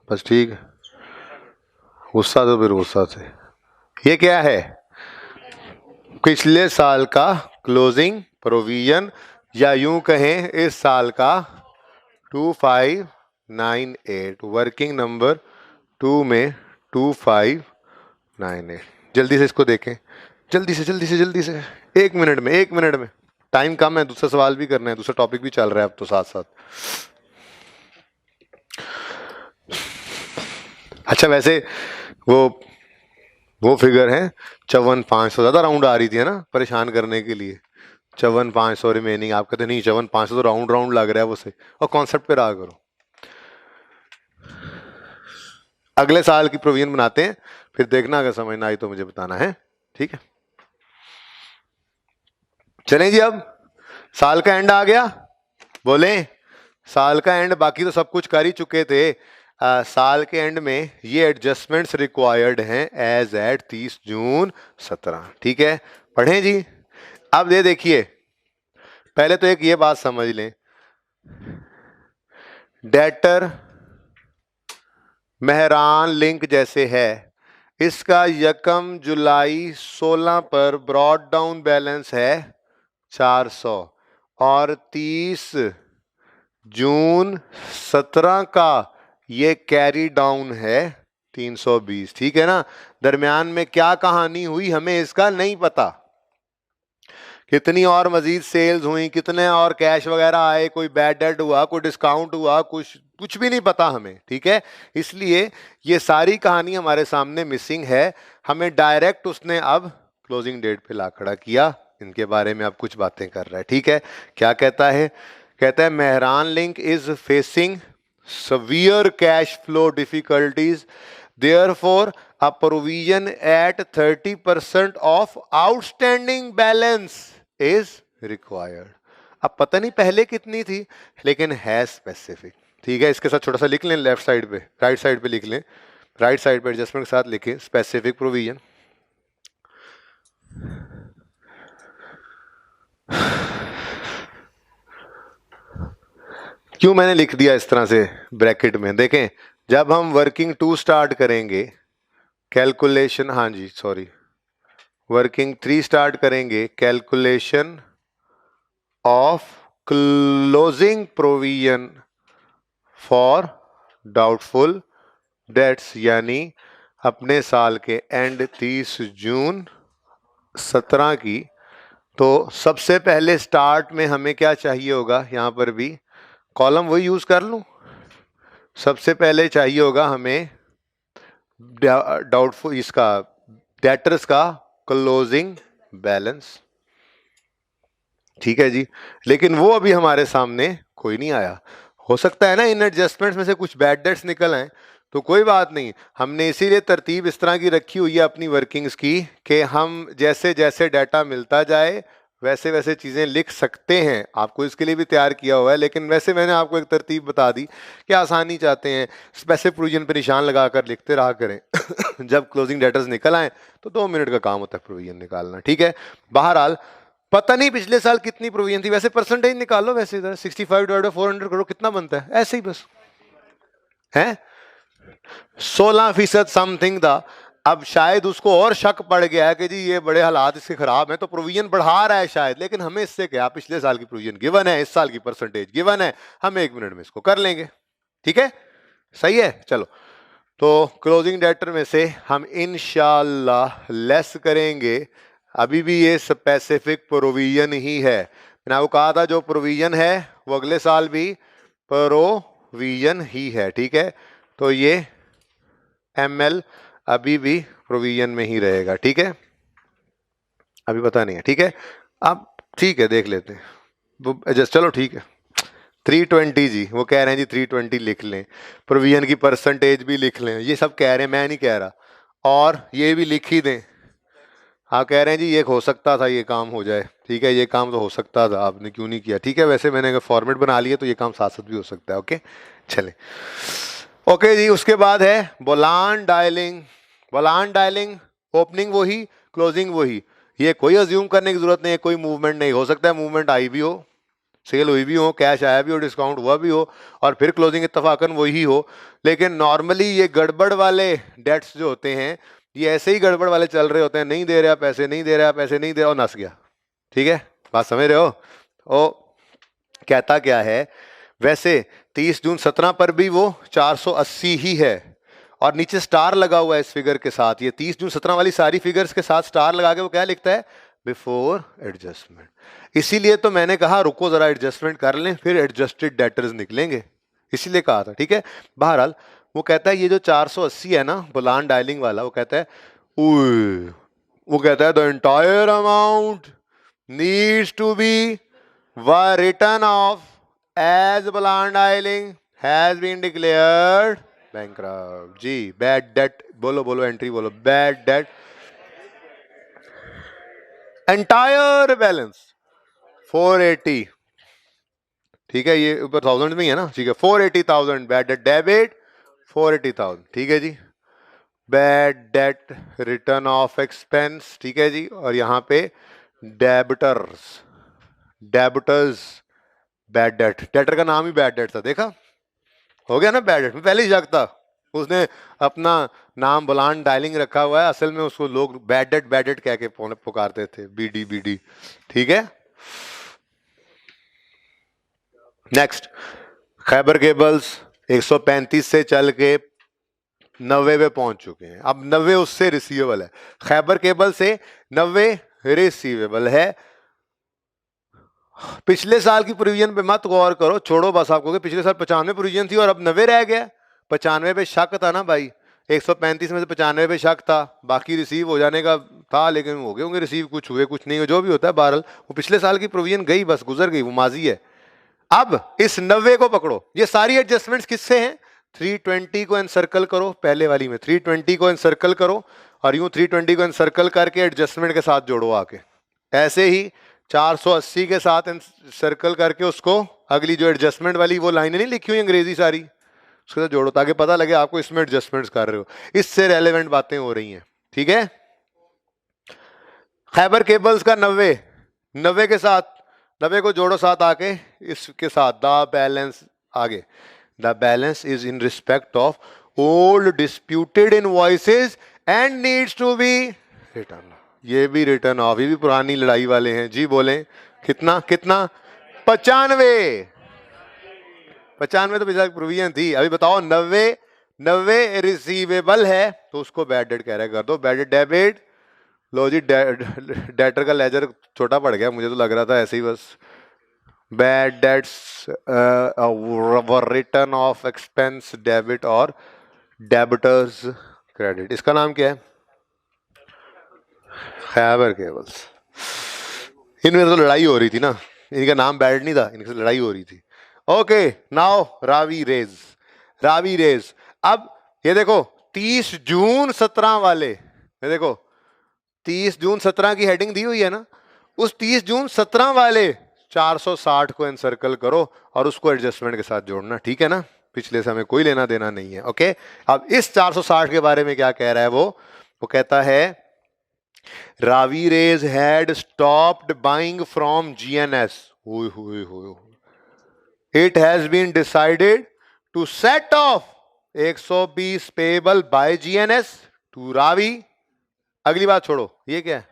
बस। ठीक है, गुस्सा तो फिर गुस्सा से। ये क्या है? पिछले साल का क्लोजिंग प्रोविजन, या यूं कहें इस साल का 2598, वर्किंग नंबर 2 में 2598। जल्दी से इसको देखें, जल्दी से जल्दी से जल्दी से, 1 मिनट में, 1 मिनट में, टाइम कम है, दूसरा सवाल भी करना है, दूसरा टॉपिक भी चल रहा है अब तो साथ साथ। अच्छा वैसे वो फिगर है 54,500, ज्यादा राउंड आ रही थी है ना परेशान करने के लिए। 54,500 रिमेनिंग, आप कहते नहीं 54,500 तो राउंड राउंड लग रहा है वो से, और कॉन्सेप्ट पे रहा करो। अगले साल की प्रोविजन बनाते हैं, फिर देखना अगर समझ ना आई तो मुझे बताना है। ठीक है, चलें जी, अब साल का एंड आ गया, बोले साल का एंड, बाकी तो सब कुछ कर ही चुके थे। साल के एंड में ये एडजस्टमेंट्स रिक्वायर्ड हैं एज एट 30 जून 17। ठीक है, पढ़ें जी। अब ये देखिए, पहले तो एक ये बात समझ लें, डेटर मेहरान लिंक जैसे है, इसका 1 जुलाई 16 पर ब्रॉड डाउन बैलेंस है 400 और 30 जून 17 का ये कैरी डाउन है 320। ठीक है ना, दरमियान में क्या कहानी हुई हमें इसका नहीं पता, कितनी और मजीद सेल्स हुई, कितने और कैश वगैरह आए, कोई बैड डेट हुआ, कोई डिस्काउंट हुआ, कुछ भी नहीं पता हमें। ठीक है, इसलिए ये सारी कहानी हमारे सामने मिसिंग है, हमें डायरेक्ट उसने अब क्लोजिंग डेट पे ला खड़ा किया, इनके बारे में अब कुछ बातें कर रहा है। ठीक है, क्या कहता है? कहता है Mehran link is facing severe cash flow difficulties, therefore a provision at 30% of outstanding balance is required। अब पता नहीं पहले कितनी थी, लेकिन है स्पेसिफिक। ठीक है, इसके साथ छोटा सा लिख लें, लेफ्ट साइड पे, राइट साइड पे लिख लें, राइट साइड पे एडजस्टमेंट के साथ लिखें स्पेसिफिक प्रोविजन। क्यों मैंने लिख दिया इस तरह से ब्रैकेट में? देखें, जब हम वर्किंग 2 स्टार्ट करेंगे, कैलकुलेशन, हाँ जी सॉरी, वर्किंग 3 स्टार्ट करेंगे, calculation of closing provision for doubtful dates, यानी अपने साल के एंड 30 जून 17 की। तो सबसे पहले स्टार्ट में हमें क्या चाहिए होगा, यहाँ पर भी कॉलम वही यूज कर लूं। सबसे पहले चाहिए होगा हमें डाउटफुल इसका डेटर्स का क्लोजिंग बैलेंस, ठीक है जी। लेकिन वो अभी हमारे सामने कोई नहीं आया। हो सकता है ना इन एडजस्टमेंट्स में से कुछ बैड डेट्स निकल आए, तो कोई बात नहीं, हमने इसीलिए तरतीब इस तरह की रखी हुई है अपनी वर्किंग्स की कि हम जैसे जैसे डाटा मिलता जाए वैसे वैसे चीज़ें लिख सकते हैं। आपको इसके लिए भी तैयार किया हुआ है, लेकिन वैसे मैंने आपको एक तरतीब बता दी कि आसानी चाहते हैं स्पेसिफिक प्रोविजन पर निशान लगाकर लिखते रहा करें जब क्लोजिंग डेटर्स निकल आए तो 2 मिनट का काम होता है प्रोविजन निकालना, ठीक है। बहरहाल पता नहीं पिछले साल कितनी प्रोविजन थी, वैसे परसेंटेज निकालो, वैसे इधर 65 डिवाइड 400 करो कितना बनता है, ऐसे ही बस है 16% समथिंग था। अब शायद उसको और शक पड़ गया है कि जी ये बड़े हालात इसके खराब हैं तो प्रोविजन बढ़ा रहा है शायद, लेकिन हमें इससे क्या, पिछले साल की प्रोविजन गिवन है, इस साल की परसेंटेज गिवन है, हम 1 मिनट में इसको कर लेंगे, ठीक है, सही है। चलो, तो क्लोजिंग डेटर में से हम इंशाल्लाह लेस करेंगे। अभी भी ये स्पेसिफिक प्रोविजन ही है, मैंने आपको कहा था जो प्रोविजन है वो अगले साल भी प्रोविजन ही है, ठीक है। तो ये ML अभी भी प्रोविजन में ही रहेगा, ठीक है, अभी पता नहीं है, ठीक है। अब ठीक है, देख लेते हैं जस्ट, चलो ठीक है। 320 जी, वो कह रहे हैं जी 320 लिख लें, प्रोविजन की परसेंटेज भी लिख लें, ये सब कह रहे हैं, मैं नहीं कह रहा, और ये भी लिख ही दें। हाँ, कह रहे हैं जी ये हो सकता था ये काम हो जाए, ठीक है, ये काम तो हो सकता था, आपने क्यों नहीं किया, ठीक है। वैसे मैंने अगर फॉर्मेट बना लिया तो ये काम साथ साथ भी हो सकता है, ओके चले। ओके जी, उसके बाद है बोलान डायलिंग। बोलान डायलिंग ओपनिंग वही, क्लोजिंग वही, ये कोई अज्यूम करने की जरूरत नहीं है, कोई मूवमेंट नहीं, हो सकता है मूवमेंट आई भी हो, सेल हुई भी हो, कैश आया भी हो, डिस्काउंट हुआ भी हो, और फिर क्लोजिंग इत्तफाकन वही हो। लेकिन नॉर्मली ये गड़बड़ वाले डेट्स जो होते हैं ये ऐसे ही गड़बड़ वाले चल रहे होते हैं, नहीं दे रहा पैसे, नहीं दे रहा पैसे, नहीं दे रहा, नस गया, ठीक है, बात समझ रहे हो। ओ कहता क्या है, वैसे 30 जून 17 पर भी वो 480 ही है, और नीचे स्टार लगा हुआ है इस फिगर के साथ, ये 30 जून 17 वाली सारी फिगर्स के साथ स्टार लगा के वो क्या लिखता है, बिफोर एडजस्टमेंट। इसीलिए तो मैंने कहा रुको जरा एडजस्टमेंट कर लें फिर एडजस्टेड डेटर्स निकलेंगे, इसीलिए कहा था, ठीक है। बहरहाल वो कहता है ये जो 480 है ना बुलान डायलिंग वाला, वो कहता है वो कहता है the entire amount needs to be written off as बुलान डायलिंग हैज बीन डिक्लेयर्ड बैंकरप्ट। जी, बैड डेट बोलो, बोलो एंट्री बोलो, बैड डेट एंटायर बैलेंस 480, ठीक है, ये ऊपर 1000 में ही है ना, ठीक है, 480,000 बैड डेट डेबिट 480,000, ठीक है जी। Bad debt written off expense, ठीक है जी, और यहाँ पे debtors, debtors bad debt, debtor का नाम ही बैड डेट था, देखा हो गया ना बैड डेट में, पहले ही शक था, उसने अपना नाम बुलान डायलिंग रखा हुआ है, असल में उसको लोग बैड डेट कह के पुकारते थे, बीडी बीडी, ठीक है। नेक्स्ट, खैबर केबल्स 135 से चल के 90 पे पहुंच चुके हैं, अब 90 उससे रिसीवेबल है, खैबर केबल से 90 रिसीवेबल है। पिछले साल की प्रोविजन पे मत गौर करो, छोड़ो बस, आपको पिछले साल 95 प्रोविजन थी और अब 90 रह गया, 95 पे शक था ना भाई, 135 में से 95 पे शक था, बाकी रिसीव हो जाने का था, लेकिन हो गए होंगे रिसीव, कुछ हुए कुछ नहीं हुए, जो भी होता है, बहरहाल वो पिछले साल की प्रोविजन गई, बस गुजर गई, वो माजी है। अब इस 90 को पकड़ो, ये सारी एडजस्टमेंट्स किससे हैं, 320 को एनसर्कल करो, पहले वाली में 320 को एनसर्कल करो, और यूं 320 को एनसर्कल करके एडजस्टमेंट के साथ जोड़ो आके, ऐसे ही 480 के साथ सर्कल करके उसको अगली जो एडजस्टमेंट वाली वो लाइनें नहीं लिखी हुई अंग्रेजी सारी, उसके साथ जोड़ो ताकि पता लगे आपको इसमें एडजस्टमेंट्स कर रहे हो, इससे रेलेवेंट बातें हो रही हैं, ठीक है। खैबर केबल्स का 90 के साथ 90 को जोड़ो साथ आके, इसके साथ द बैलेंस आगे, the balance is in respect of old disputed invoices and needs to be return, ये भी रिटर्न ऑफ, ये भी पुरानी लड़ाई वाले हैं जी। बोलें कितना कितना? 95। 95 तो पिछला प्रोविजन थी। अभी बताओ 90। 90 रिसीवेबल है तो उसको बैड डेट कह रहा है, कर दो बैड डेबिट। लो जी, डेटर का लेजर छोटा पड़ गया, मुझे तो लग रहा था ऐसे ही बस। Bad debts return off expense debit और डेबिटर्स क्रेडिट। इसका नाम क्या है? खैबर केबल्स। इनमें तो लड़ाई हो रही थी ना, इनका नाम बैड नहीं था, इनसे लड़ाई हो रही थी। ओके, नाउ रावी रेज। रावी रेज। अब ये देखो 30 जून 17 वाले, ये देखो 30 जून 17 की हेडिंग दी हुई है ना, उस 30 जून 17 वाले 460 को एनसर्कल करो और उसको एडजस्टमेंट के साथ जोड़ना, ठीक है ना? पिछले से हमें कोई लेना देना नहीं है। ओके, अब इस 460 के बारे में क्या कह रहा है वो कहता है Ravi had stopped buying from GNS. It has been decided to set off 120 payable by GNS to Ravi. अगली बात छोड़ो, ये क्या है?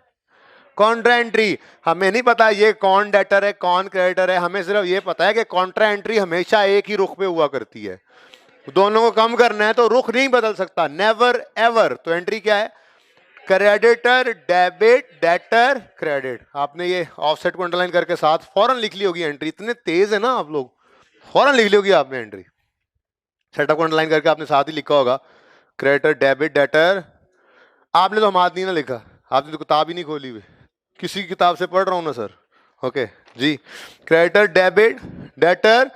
Contra entry. हमें नहीं पता ये कौन डेटर है कौन क्रेडिटर है, हमें सिर्फ ये पता है कि कॉन्ट्रा एंट्री हमेशा एक ही रुख पे हुआ करती है। दोनों को कम करना है तो रुख नहीं बदल सकता, नेवर एवर। तो एंट्री क्या है? Creditor debit debtor credit. आपने ये ऑफसेट को अंडरलाइन करके साथ फौरन लिख ली होगी एंट्री, इतने तेज है ना आप लोग, फौरन लिख ली होगी आपने एंट्री। सेटअप को अंडरलाइन करके आपने साथ ही लिखा होगा क्रेडिटर डेबिट डेटर। आपने तो हमादनी ना लिखा, आपने तो किताब ही नहीं खोली हुई, किसी की किताब से पढ़ रहा हूं ना सर। ओके जी, क्रेडिटर डेबिट डेटर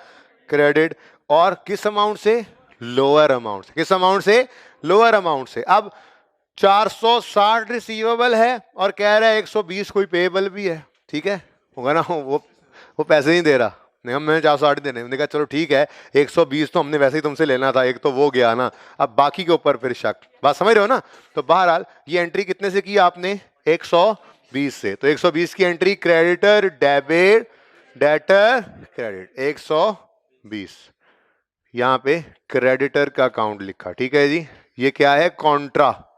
क्रेडिट। और किस अमाउंट से? लोअर अमाउंट से। किस अमाउंट से? लोअर अमाउंट से। अब 460 रिसीवेबल है और कह रहा है 120 कोई पेएबल भी है, ठीक है होगा ना? वो पैसे नहीं दे रहा, नहीं हमें 460 देने। हमने कहा चलो ठीक है, 120 तो हमने वैसे ही तुमसे लेना था, एक तो वो गया ना, अब बाकी के ऊपर फिर शक। बात समझ रहे हो ना? तो बहरहाल ये एंट्री कितने से की आपने? 120 से। तो 120 की entry creditor debit debtor credit 120। यहाँ पे क्रेडिटर का अकाउंट लिखा, ठीक है जी। ये क्या है? कॉन्ट्रा।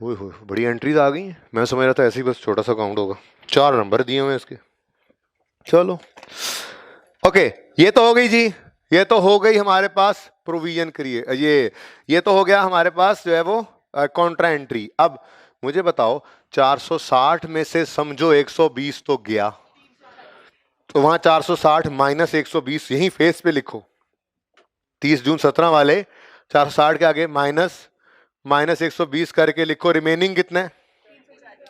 बड़ी एंट्रीज आ गई। मैं समझ रहा था ऐसे ही बस छोटा सा अकाउंट होगा, 4 नंबर दिए हुए इसके। चलो ओके, ये तो हो गई जी, ये तो हो गई हमारे पास प्रोविजन क्रिएट। ये तो हो गया हमारे पास जो है वो कॉन्ट्रा एंट्री। अब मुझे बताओ 460 में से समझो 120 तो गया, तो वहां 460 माइनस 120 यही फेस पे लिखो। 30 जून 17 वाले 460 के आगे माइनस 120 करके लिखो, रिमेनिंग कितना है?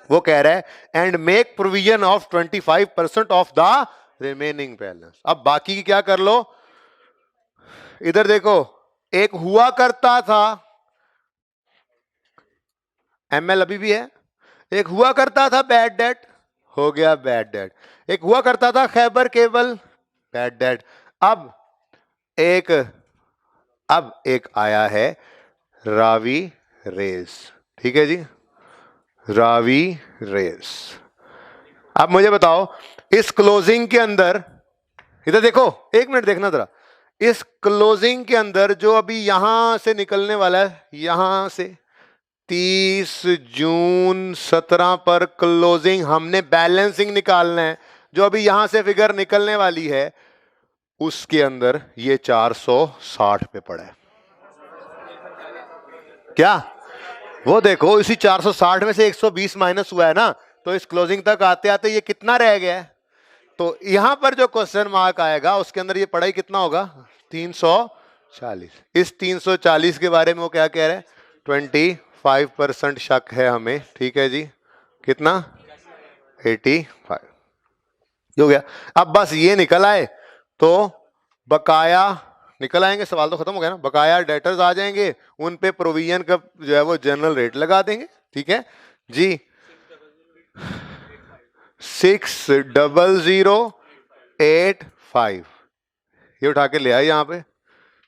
वो कह रहा है and make provision of 25% of the remaining balance. अब बाकी की क्या कर लो? इधर देखो, एक हुआ करता था, एमएल अभी भी है, एक हुआ करता था बैड डेट, हो गया बैड डेट। एक हुआ करता था खैबर केबल, बैड डेट। अब एक आया है रावी रेस, ठीक है जी, रावी रेस। अब मुझे बताओ इस क्लोजिंग के अंदर, इधर देखो, एक मिनट देखना जरा, इस क्लोजिंग के अंदर जो अभी यहां से निकलने वाला है, यहां से 30 जून 17 पर क्लोजिंग, हमने बैलेंसिंग निकालना है, जो अभी यहां से फिगर निकलने वाली है उसके अंदर ये 460 पे पड़ा है। क्या वो देखो, इसी 460 में से 120 माइनस हुआ है ना, तो इस क्लोजिंग तक आते आते ये कितना रह गया है? तो यहां पर जो क्वेश्चन मार्क आएगा उसके अंदर ये पढ़ाई कितना होगा? 340। इस 340 के बारे में वो क्या कह रहे हैं? 25% शक है हमें, ठीक है जी। कितना? 85 हो गया। अब बस ये निकल आए तो बकाया निकल आएंगे, सवाल तो खत्म हो गया ना। बकाया डेटर्स आ जाएंगे, उन पे प्रोविजन का जो है वो जनरल रेट लगा देंगे, ठीक है जी। 60085 ये उठा के ले आए यहां पे,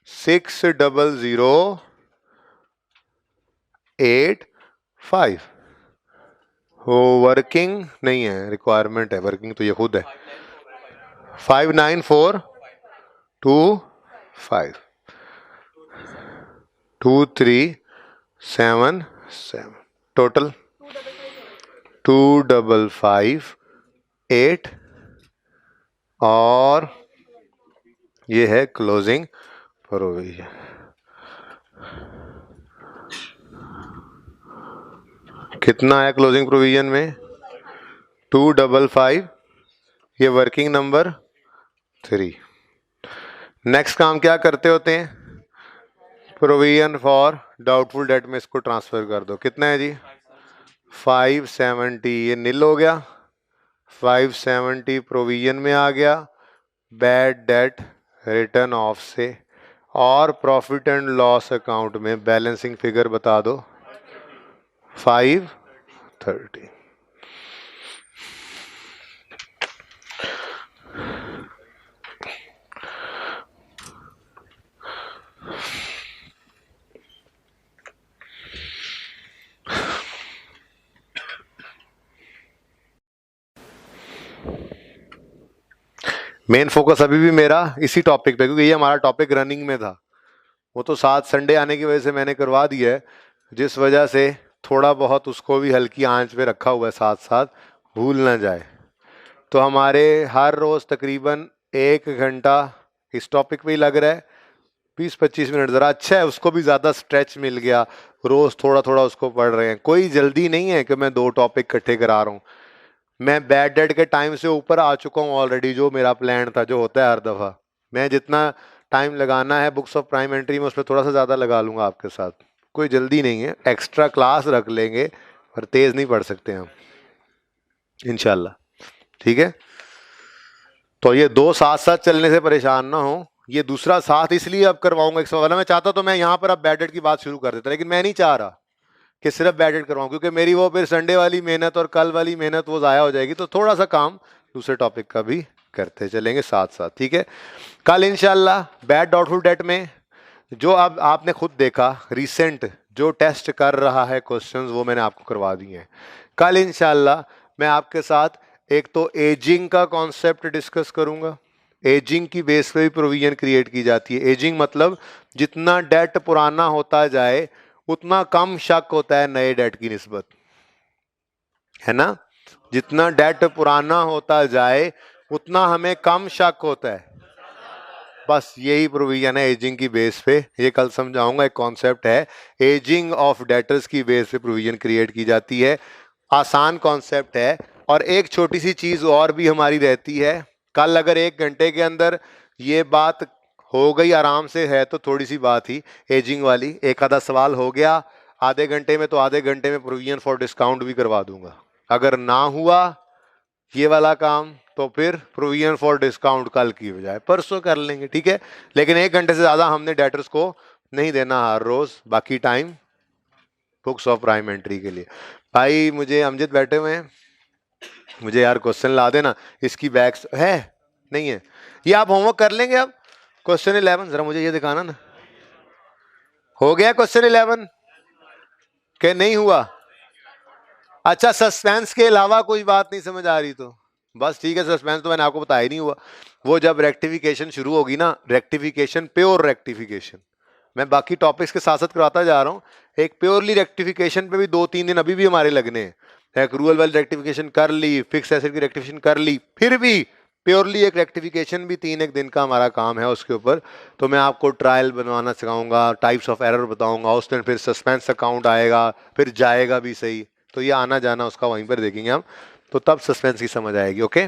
60085। वो वर्किंग नहीं है, रिक्वायरमेंट है, वर्किंग तो ये खुद है। 59425 2377 टोटल 2558 और ये है क्लोजिंग प्रोविजन। कितना है क्लोजिंग प्रोविजन में? 255, ये वर्किंग नंबर 3। नेक्स्ट काम क्या करते होते हैं? प्रोविजन फॉर डाउटफुल डेट में इसको ट्रांसफर कर दो। कितना है जी? 570, ये नील हो गया। 570 प्रोविजन में आ गया, बैड डेट रिटर्न ऑफ से, और प्रॉफिट एंड लॉस अकाउंट में बैलेंसिंग फिगर बता दो 530। मेन फोकस अभी भी मेरा इसी टॉपिक पे, क्योंकि ये हमारा टॉपिक रनिंग में था। वो तो 7 संडे आने की वजह से मैंने करवा दिया है, जिस वजह से थोड़ा बहुत उसको भी हल्की आंच पे रखा हुआ है, साथ साथ भूल ना जाए। तो हमारे हर रोज़ तकरीबन 1 घंटा इस टॉपिक पे ही लग रहा है, 20-25 मिनट। ज़रा अच्छा है, उसको भी ज़्यादा स्ट्रेच मिल गया, रोज़ थोड़ा थोड़ा उसको पढ़ रहे हैं। कोई जल्दी नहीं है कि मैं 2 टॉपिक इकट्ठे करा रहा हूँ। मैं बैड डेट के टाइम से ऊपर आ चुका हूँ ऑलरेडी, जो मेरा प्लान था, जो होता है हर दफ़ा। मैं जितना टाइम लगाना है बुक्स ऑफ प्राइम एंट्री में, उस पर थोड़ा सा ज़्यादा लगा लूँगा आपके साथ। कोई जल्दी नहीं है, एक्स्ट्रा क्लास रख लेंगे, पर तेज़ नहीं पढ़ सकते हम, इंशाल्लाह। ठीक है, तो ये 2 साथ साथ चलने से परेशान ना हो। ये दूसरा साथ इसलिए अब करवाऊंगा, एक वाला मैं चाहता तो मैं यहाँ पर अब बैड डेट की बात शुरू कर देता, लेकिन मैं नहीं चाह रहा कि सिर्फ बैड डेट करवाऊँ, क्योंकि मेरी वो फिर संडे वाली मेहनत और कल वाली मेहनत वो ज़ाया हो जाएगी। तो थोड़ा सा काम दूसरे टॉपिक का भी करते चलेंगे साथ साथ। ठीक है, कल इंशाल्लाह बैड डाउटफुल डेट में जो अब आपने खुद देखा, रिसेंट जो टेस्ट कर रहा है क्वेश्चंस, वो मैंने आपको करवा दिए हैं। कल इंशाल्लाह मैं आपके साथ एक तो एजिंग का कॉन्सेप्ट डिस्कस करूंगा। एजिंग की बेस पे भी प्रोविजन क्रिएट की जाती है। एजिंग मतलब जितना डेट पुराना होता जाए उतना कम शक होता है नए डेट की निस्बत, है ना? जितना डेट पुराना होता जाए उतना हमें कम शक होता है। बस यही प्रोविजन है एजिंग की बेस पे। ये कल समझाऊंगा, एक कॉन्सेप्ट है एजिंग ऑफ डेटर्स की बेस पे प्रोविजन क्रिएट की जाती है। आसान कॉन्सेप्ट है। और एक छोटी सी चीज और भी हमारी रहती है, कल अगर 1 घंटे के अंदर ये बात हो गई आराम से, है तो थोड़ी सी बात ही एजिंग वाली, एक आधा सवाल हो गया आधे घंटे में, तो आधे घंटे में प्रोविजन फॉर डिस्काउंट भी करवा दूंगा। अगर ना हुआ ये वाला काम तो फिर प्रोविजन फॉर डिस्काउंट कल की बजाय परसों कर लेंगे। ठीक है, लेकिन 1 घंटे से ज़्यादा हमने डेटर्स को नहीं देना हर रोज़, बाकी time books of prime entry के लिए। भाई मुझे अमजद बैठे हुए हैं, मुझे यार क्वेश्चन ला देना। इसकी बैग्स है नहीं है, ये आप होमवर्क कर लेंगे। अब क्वेश्चन 11 जरा मुझे ये दिखाना ना, हो गया क्वेश्चन 11 के नहीं हुआ? अच्छा, सस्पेंस के अलावा कोई बात नहीं समझ आ रही तो बस ठीक है। सस्पेंस तो मैंने आपको बताया ही नहीं हुआ। वो जब रेक्टिफिकेशन शुरू होगी ना, रेक्टिफिकेशन, प्योर रेक्टिफिकेशन, मैं बाकी टॉपिक्स के साथ साथ करवाता जा रहा हूँ। एक प्योरली रेक्टिफिकेशन पे भी 2-3 दिन अभी भी हमारे लगने हैं। एक्रूअल वाली रेक्टिफिकेशन कर ली, फिक्स एसेट की रेक्टिफिकेशन कर ली, फिर भी प्योरली एक रेक्टिफिकेशन भी 3-1 दिन का हमारा काम है उसके ऊपर। तो मैं आपको ट्रायल बनवाना सिखाऊंगा, टाइप्स ऑफ एरर बताऊंगा, उस दिन फिर सस्पेंस अकाउंट आएगा, फिर जाएगा भी सही। तो ये आना जाना उसका वहीं पर देखेंगे हम, तो तब सस्पेंस की समझ आएगी। ओके,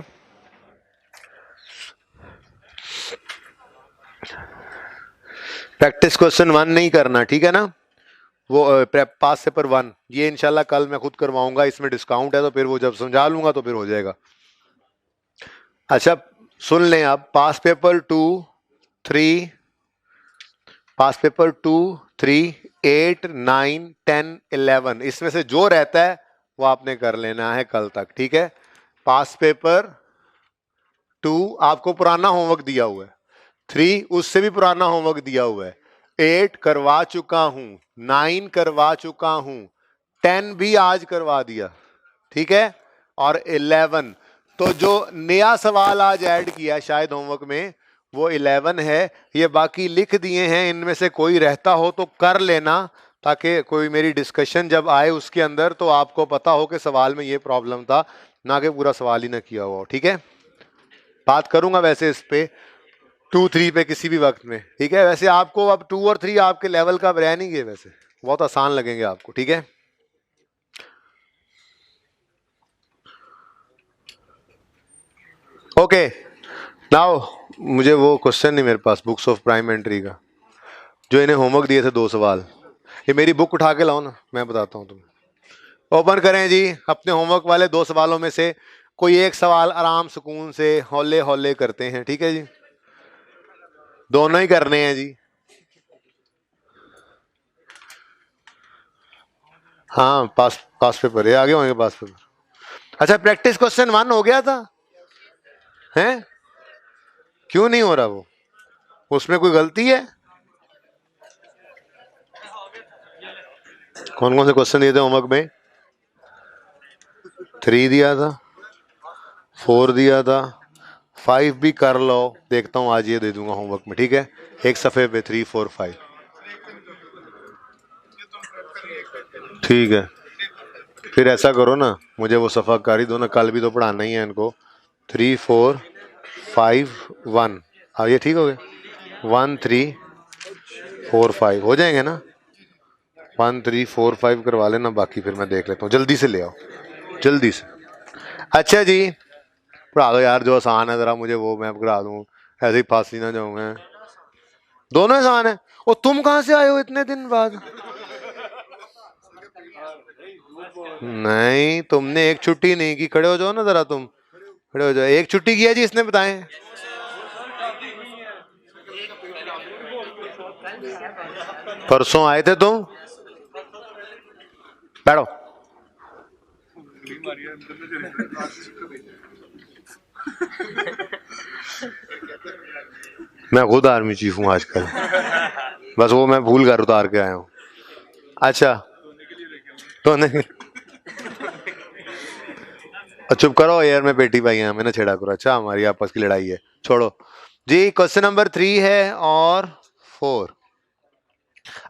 प्रैक्टिस क्वेश्चन 1 नहीं करना, ठीक है ना? वो पास पेपर 1 ये इंशाल्लाह कल मैं खुद करवाऊंगा। इसमें डिस्काउंट है तो फिर वो जब समझा लूंगा तो फिर हो जाएगा। अच्छा सुन लें आप, पास पेपर 2, 3, पास पेपर 2, 3, 8, 9, 10, 11 इसमें से जो रहता है वो आपने कर लेना है कल तक। ठीक है, पास पेपर 2 आपको पुराना होमवर्क दिया हुआ है, 3 उससे भी पुराना होमवर्क दिया हुआ है, 8 करवा चुका हूं, 9 करवा चुका हूं, 10 भी आज करवा दिया। ठीक है, और 11 तो जो नया सवाल आज ऐड किया शायद होमवर्क में वो 11 है। ये बाकी लिख दिए हैं, इनमें से कोई रहता हो तो कर लेना, ताकि कोई मेरी डिस्कशन जब आए उसके अंदर तो आपको पता हो कि सवाल में ये प्रॉब्लम था, ना कि पूरा सवाल ही ना किया हुआ हो। ठीक है, बात करूंगा वैसे इस पे 2-3 पे किसी भी वक्त में। ठीक है, वैसे आपको अब 2 और 3 आपके लेवल का रह नहीं गए, वैसे बहुत आसान लगेंगे आपको। ठीक है, ओके। नाउ मुझे वो क्वेश्चन नहीं मेरे पास बुक्स ऑफ प्राइम एंट्री का, जो इन्हें होमवर्क दिए थे 2 सवाल। ये मेरी बुक उठा के लाओ ना, मैं बताता हूँ तुम्हें। ओपन करें जी अपने होमवर्क वाले 2 सवालों में से कोई एक सवाल आराम सुकून से हौले हौले करते हैं। ठीक है जी, दोनों ही करने हैं जी। हाँ, पास पास पेपर ये आगे होंगे पास पेपर। अच्छा, प्रैक्टिस क्वेश्चन 1 हो गया था, हैं? क्यों नहीं हो रहा वो? उसमें कोई गलती है? कौन कौन से क्वेश्चन दिए थे होमवर्क में? 3 दिया था, 4 दिया था, 5 भी कर लो, देखता हूँ आज ये दे दूंगा होमवर्क में। ठीक है, एक सफ़े पे 3, 4, 5। ठीक है, फिर ऐसा करो ना, मुझे वो सफ़ा कारी दो ना, कल भी तो पढ़ाना ही है इनको। 3, 4, 5, 1। हाँ, ये ठीक हो गया। 1, 3, 4, 5 हो जाएंगे ना? 1, 3, 4, 5 करवा लेना, बाकी फिर मैं देख लेता हूँ। जल्दी से ले आओ, जल्दी से। अच्छा जी, पढ़ा दो यार, जो आसान है जरा मुझे वो मैं पढ़ा दूँ, ऐसे ही फांसी ना जाऊँ मैं। दोनों आसान है। और तुम कहाँ से आए हो इतने दिन बाद? नहीं, तुमने एक छुट्टी नहीं की। खड़े हो जाओ ना जरा, तुम खड़े हो जाओ। एक छुट्टी किया जी इसने, बताएं। परसों आए थे तुम, बैठो। मैं खुद आर्मी चीफ हूँ आजकल, बस वो मैं भूल कर उतार के आया हूँ। अच्छा, तो नहीं, चुप करो यार, मैं बेटी भाई हैं, हमें ना छेड़ा करो। अच्छा, हमारी आपस की लड़ाई है, छोड़ो जी। क्वेश्चन नंबर 3 है और 4।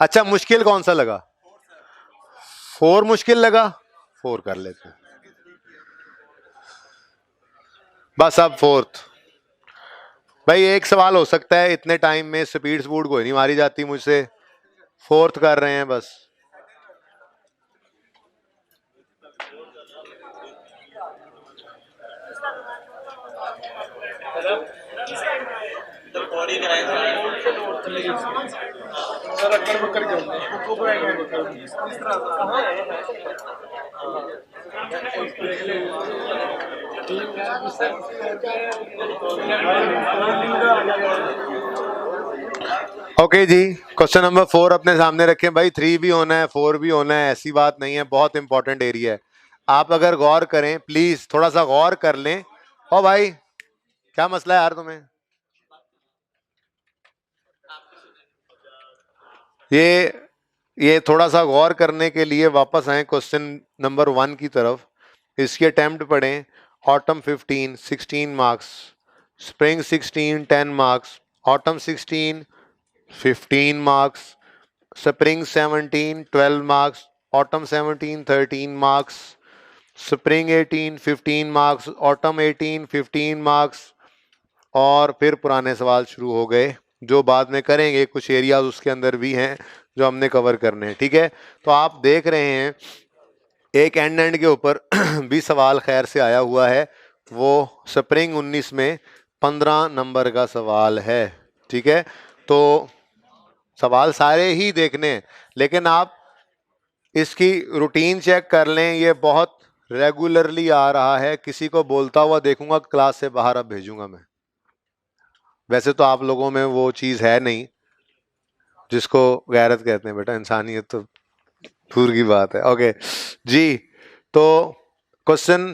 अच्छा, मुश्किल कौन सा लगा? 4 मुश्किल लगा, 4 कर लेते हैं बस। अब 4th भाई, एक सवाल हो सकता है इतने टाइम में, स्पीड स्पूड कोई नहीं मारी जाती मुझसे। 4th कर रहे हैं बस। ओके जी, क्वेश्चन नंबर 4 अपने सामने रखें भाई। 3 भी होना है, 4 भी होना है, ऐसी बात नहीं है। बहुत इंपॉर्टेंट एरिया है, आप अगर गौर करें, प्लीज थोड़ा सा गौर कर लें। ओ भाई, क्या मसला है यार तुम्हें? ये थोड़ा सा गौर करने के लिए वापस आए क्वेश्चन नंबर 1 की तरफ। इसकी अटेम्प्ट पढ़ें। Autumn 15 16 marks, spring 16 10 marks, autumn 16 15 marks, spring 17 12 marks, autumn 17 13 marks, spring 18 15 marks, autumn 18 15 marks. और फिर पुराने सवाल शुरू हो गए, जो बाद में करेंगे। कुछ एरियाज उसके अंदर भी हैं जो हमने कवर करने हैं। ठीक है, तो आप देख रहे हैं एक एंड के ऊपर भी सवाल खैर से आया हुआ है। वो स्प्रिंग 19 में 15 नंबर का सवाल है। ठीक है, तो सवाल सारे ही देखने हैं, लेकिन आप इसकी रूटीन चेक कर लें। ये बहुत रेगुलरली आ रहा है, किसी को बोलता हुआ देखूंगा क्लास से बाहर अब भेजूंगा मैं। वैसे तो आप लोगों में वो चीज है नहीं जिसको गैरत कहते हैं बेटा, इंसानियत तो दूर की बात है। ओके जी, तो क्वेश्चन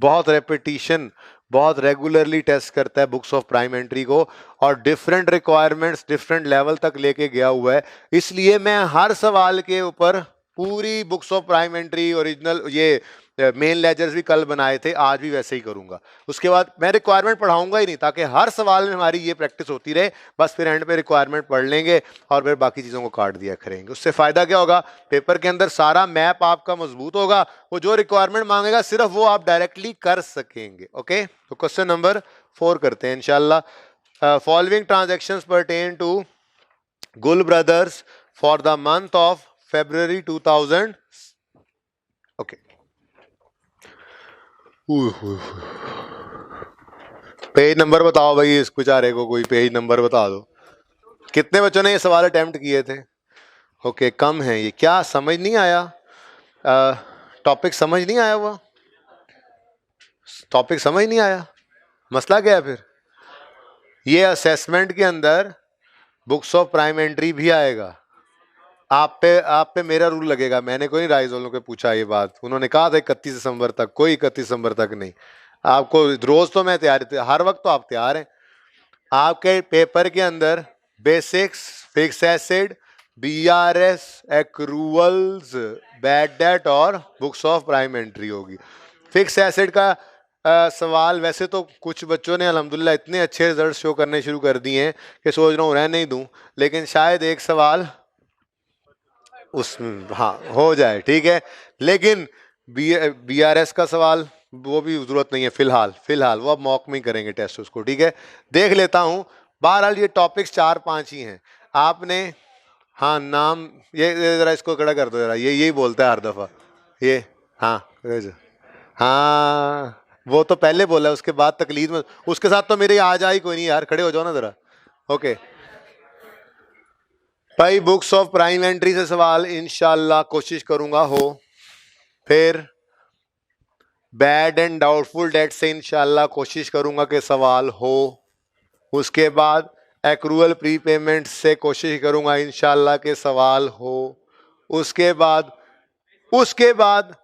बहुत रेपिटेशन, बहुत रेगुलरली टेस्ट करता है बुक्स ऑफ प्राइम एंट्री को, और डिफरेंट रिक्वायरमेंट्स डिफरेंट लेवल तक लेके गया हुआ है। इसलिए मैं हर सवाल के ऊपर पूरी books of prime entry original ये मेन लेजर्स भी कल बनाए थे, आज भी वैसे ही करूंगा। उसके बाद मैं रिक्वायरमेंट पढ़ाऊंगा ही नहीं, ताकि हर सवाल में हमारी ये प्रैक्टिस होती रहे। बस फिर एंड पे रिक्वायरमेंट पढ़ लेंगे और फिर बाकी चीज़ों को काट दिया करेंगे। उससे फ़ायदा क्या होगा, पेपर के अंदर सारा मैप आपका मजबूत होगा, वो जो रिक्वायरमेंट मांगेगा सिर्फ वो आप डायरेक्टली कर सकेंगे। ओके, तो क्वेश्चन नंबर 4 करते हैं इंशाल्लाह। Following transactions pertain to Gul brothers for the month of February 2000। Okay, page number बताओ भाई, इस बेचारे को कोई पेज नंबर बता दो। कितने बच्चों ने ये सवाल अटेम्प्ट किए थे? ओके, कम है। ये क्या समझ नहीं आया? टॉपिक समझ नहीं आया? वो टॉपिक समझ नहीं आया, मसला क्या है फिर? ये असेसमेंट के अंदर बुक्स ऑफ प्राइम एंट्री भी आएगा। आप पे मेरा रूल लगेगा। मैंने कोई राइज वालों को पूछा ये बात, उन्होंने कहा था 31 दिसंबर तक, कोई 31 दिसंबर तक नहीं। आपको रोज तो मैं तैयार, हर वक्त तो आप तैयार हैं। आपके पेपर के अंदर basics, fix asset, BRS, accruals, bad debt और बुक्स ऑफ प्राइम एंट्री होगी। फिक्स एसेट का सवाल वैसे तो कुछ बच्चों ने अल्हम्दुलिल्लाह इतने अच्छे रिजल्ट शो करने शुरू कर दिए हैं कि सोच रहा हूँ रहने नहीं दूं, लेकिन शायद एक सवाल उस हाँ हो जाए, ठीक है। लेकिन बीआरएस का सवाल वो भी जरूरत नहीं है फिलहाल वो अब मॉक में ही करेंगे टेस्ट उसको, ठीक है। देख लेता हूँ। बहरहाल ये टॉपिक्स 4-5 ही हैं। आपने हाँ नाम ये जरा इसको खड़ा कर दो जरा, ये यही बोलता है हर दफा ये। हाँ वो तो पहले बोला है, उसके बाद तकलीद में उसके साथ तो मेरे आ जा ही कोई नहीं यार, खड़े हो जाओ ना जरा। ओके भाई, बुक्स ऑफ प्राइम एंट्री से सवाल इंशाल्लाह कोशिश करूंगा हो। फिर बैड एंड डाउटफुल डेट से इंशाल्लाह कोशिश करूंगा कि सवाल हो। उसके बाद एक्रूअल प्रीपेमेंट से कोशिश करूंगा इंशाल्लाह के सवाल हो। उसके बाद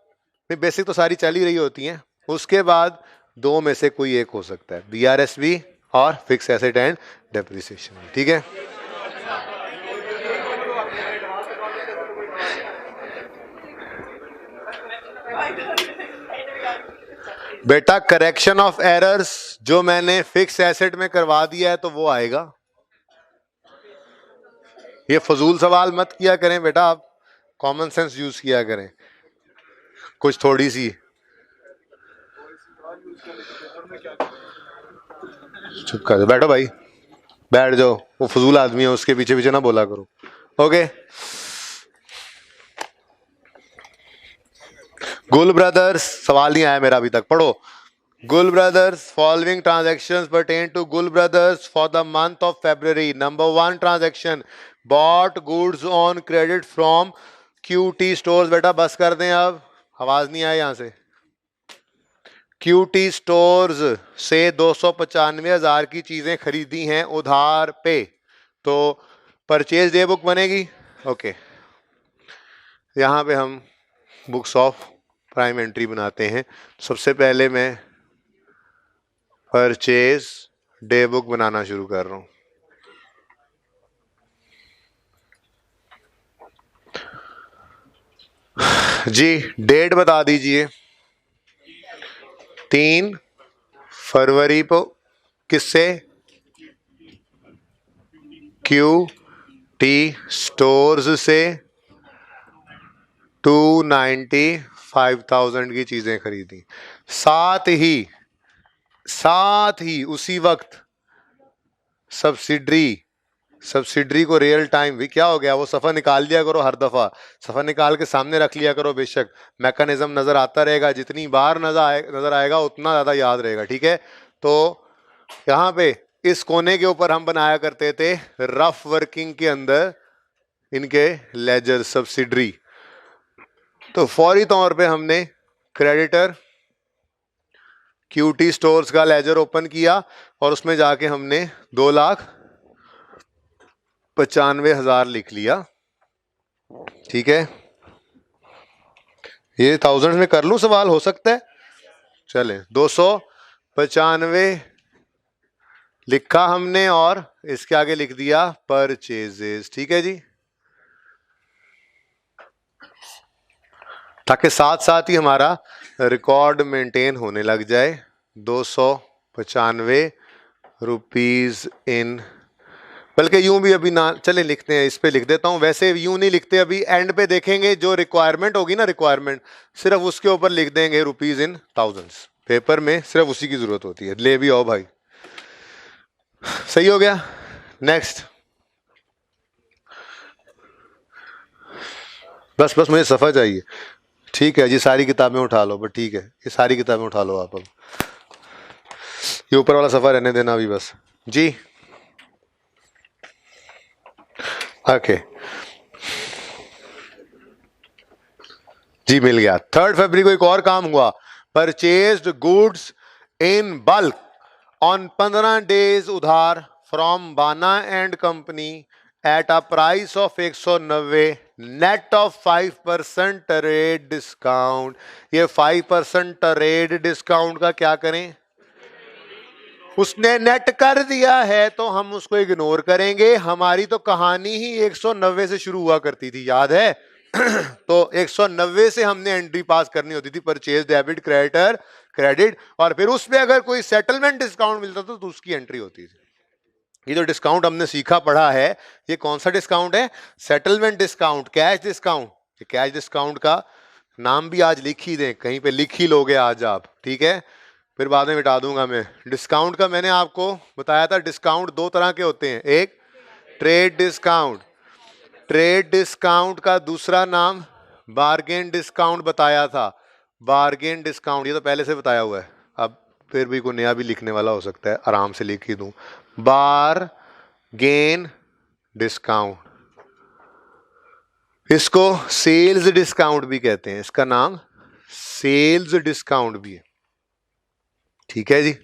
बेसिक तो सारी चल ही रही होती हैं। उसके बाद दो में से कोई एक हो सकता है, बीआरएसबी और फिक्स एसेट एंड डेप्रिसिएशन, ठीक है। बेटा करेक्शन ऑफ एरर्स जो मैंने फिक्स एसेट में करवा दिया है तो वो आएगा। ये फजूल सवाल मत किया करें बेटा, आप कॉमन सेंस यूज किया करें कुछ थोड़ी सी। चुप कर बैठो भाई, बैठ जाओ। वो फजूल आदमी है, उसके पीछे पीछे ना बोला करो। ओके, गुल ब्रदर्स सवाल नहीं आया मेरा अभी तक, पढ़ो। Gul brothers following transactions pertain to Gul brothers for the month of February। Number 1 transaction, bought goods on credit from QT stores. बेटा बस कर दें, अब आवाज नहीं आई यहां से। QT स्टोर्स से 295,000 की चीजें खरीदी हैं उधार पे, तो परचेज डे बुक बनेगी। ओके, यहां पे हम बुक्स ऑफ प्राइम एंट्री बनाते हैं। सबसे पहले मैं परचेज डे बुक बनाना शुरू कर रहा हूं। जी डेट बता दीजिए। 3 फरवरी को किससे? QT स्टोर्स से 295,000 की चीजें खरीदी। साथ ही उसी वक्त सब्सिडरी को रियल टाइम भी क्या हो गया, वो सफर निकाल लिया करो, हर दफा सफर निकाल के सामने रख लिया करो। बेशक मैकेनिज्म नजर आता रहेगा, जितनी बार नजर आएगा उतना ज्यादा याद रहेगा, ठीक है। तो यहाँ पे इस कोने के ऊपर हम बनाया करते थे रफ वर्किंग के अंदर इनके लेजर सब्सिडरी। तो फौरी तौर पे हमने क्रेडिटर QT स्टोर्स का लेजर ओपन किया और उसमें जाके हमने 2,95,000 लिख लिया, ठीक है। ये थाउजेंड में कर लूं सवाल, हो सकता है। चले 295 लिखा हमने और इसके आगे लिख दिया परचेजेस, ठीक है जी। ताकि साथ साथ ही हमारा रिकॉर्ड मेंटेन होने लग जाए। 295 रुपीज इन, बल्कि यूं भी अभी ना चले लिखते हैं, इस पे लिख देता हूं। वैसे यूं नहीं लिखते, अभी एंड पे देखेंगे जो रिक्वायरमेंट होगी ना, रिक्वायरमेंट सिर्फ उसके ऊपर लिख देंगे रुपीज इन थाउजेंड्स। पेपर में सिर्फ उसी की जरूरत होती है। ले भी आओ भाई, सही हो गया। नेक्स्ट, बस बस मुझे सफा चाहिए। ठीक है जी, सारी किताबें उठा लो, बट ठीक है, ये सारी किताबें उठा लो आप। अब ये ऊपर वाला सफा रहने देना अभी बस जी। ओके जी, मिल गया। 3 फरवरी को एक और काम हुआ। Purchased goods in bulk on 15 days उधार फ्रॉम बाना and company at a price of 190 net of 5% trade discount. ये 5% ट्रेड डिस्काउंट का क्या करें, उसने नेट कर दिया है तो हम उसको इग्नोर करेंगे। हमारी तो कहानी ही 190 से शुरू हुआ करती थी, याद है? तो 190 से हमने एंट्री पास करनी होती थी, परचेज डेबिट क्रेडिटर क्रेडिट, और फिर उसमें अगर कोई सेटलमेंट डिस्काउंट मिलता था तो उसकी एंट्री होती थी। ये जो डिस्काउंट हमने सीखा पढ़ा है, ये कौन सा डिस्काउंट है? Settlement discount, cash discount. Cash discount का नाम भी आज लिख ही दें, कहीं पे लिख ही लोगे आज आप, ठीक है? फिर बाद में मिटा दूंगा मैं। डिस्काउंट का मैंने आपको बताया था, डिस्काउंट दो तरह के होते हैं। एक ट्रेड डिस्काउंट, ट्रेड डिस्काउंट का दूसरा नाम बार्गेन डिस्काउंट बताया था। बार्गेन डिस्काउंट ये तो पहले से बताया हुआ है, अब फिर भी कोई नया भी लिखने वाला हो सकता है, आराम से लिख ही दूं। बारगेन डिस्काउंट, इसको सेल्स डिस्काउंट भी कहते हैं, इसका नाम सेल्स डिस्काउंट भी है, ठीक है जी।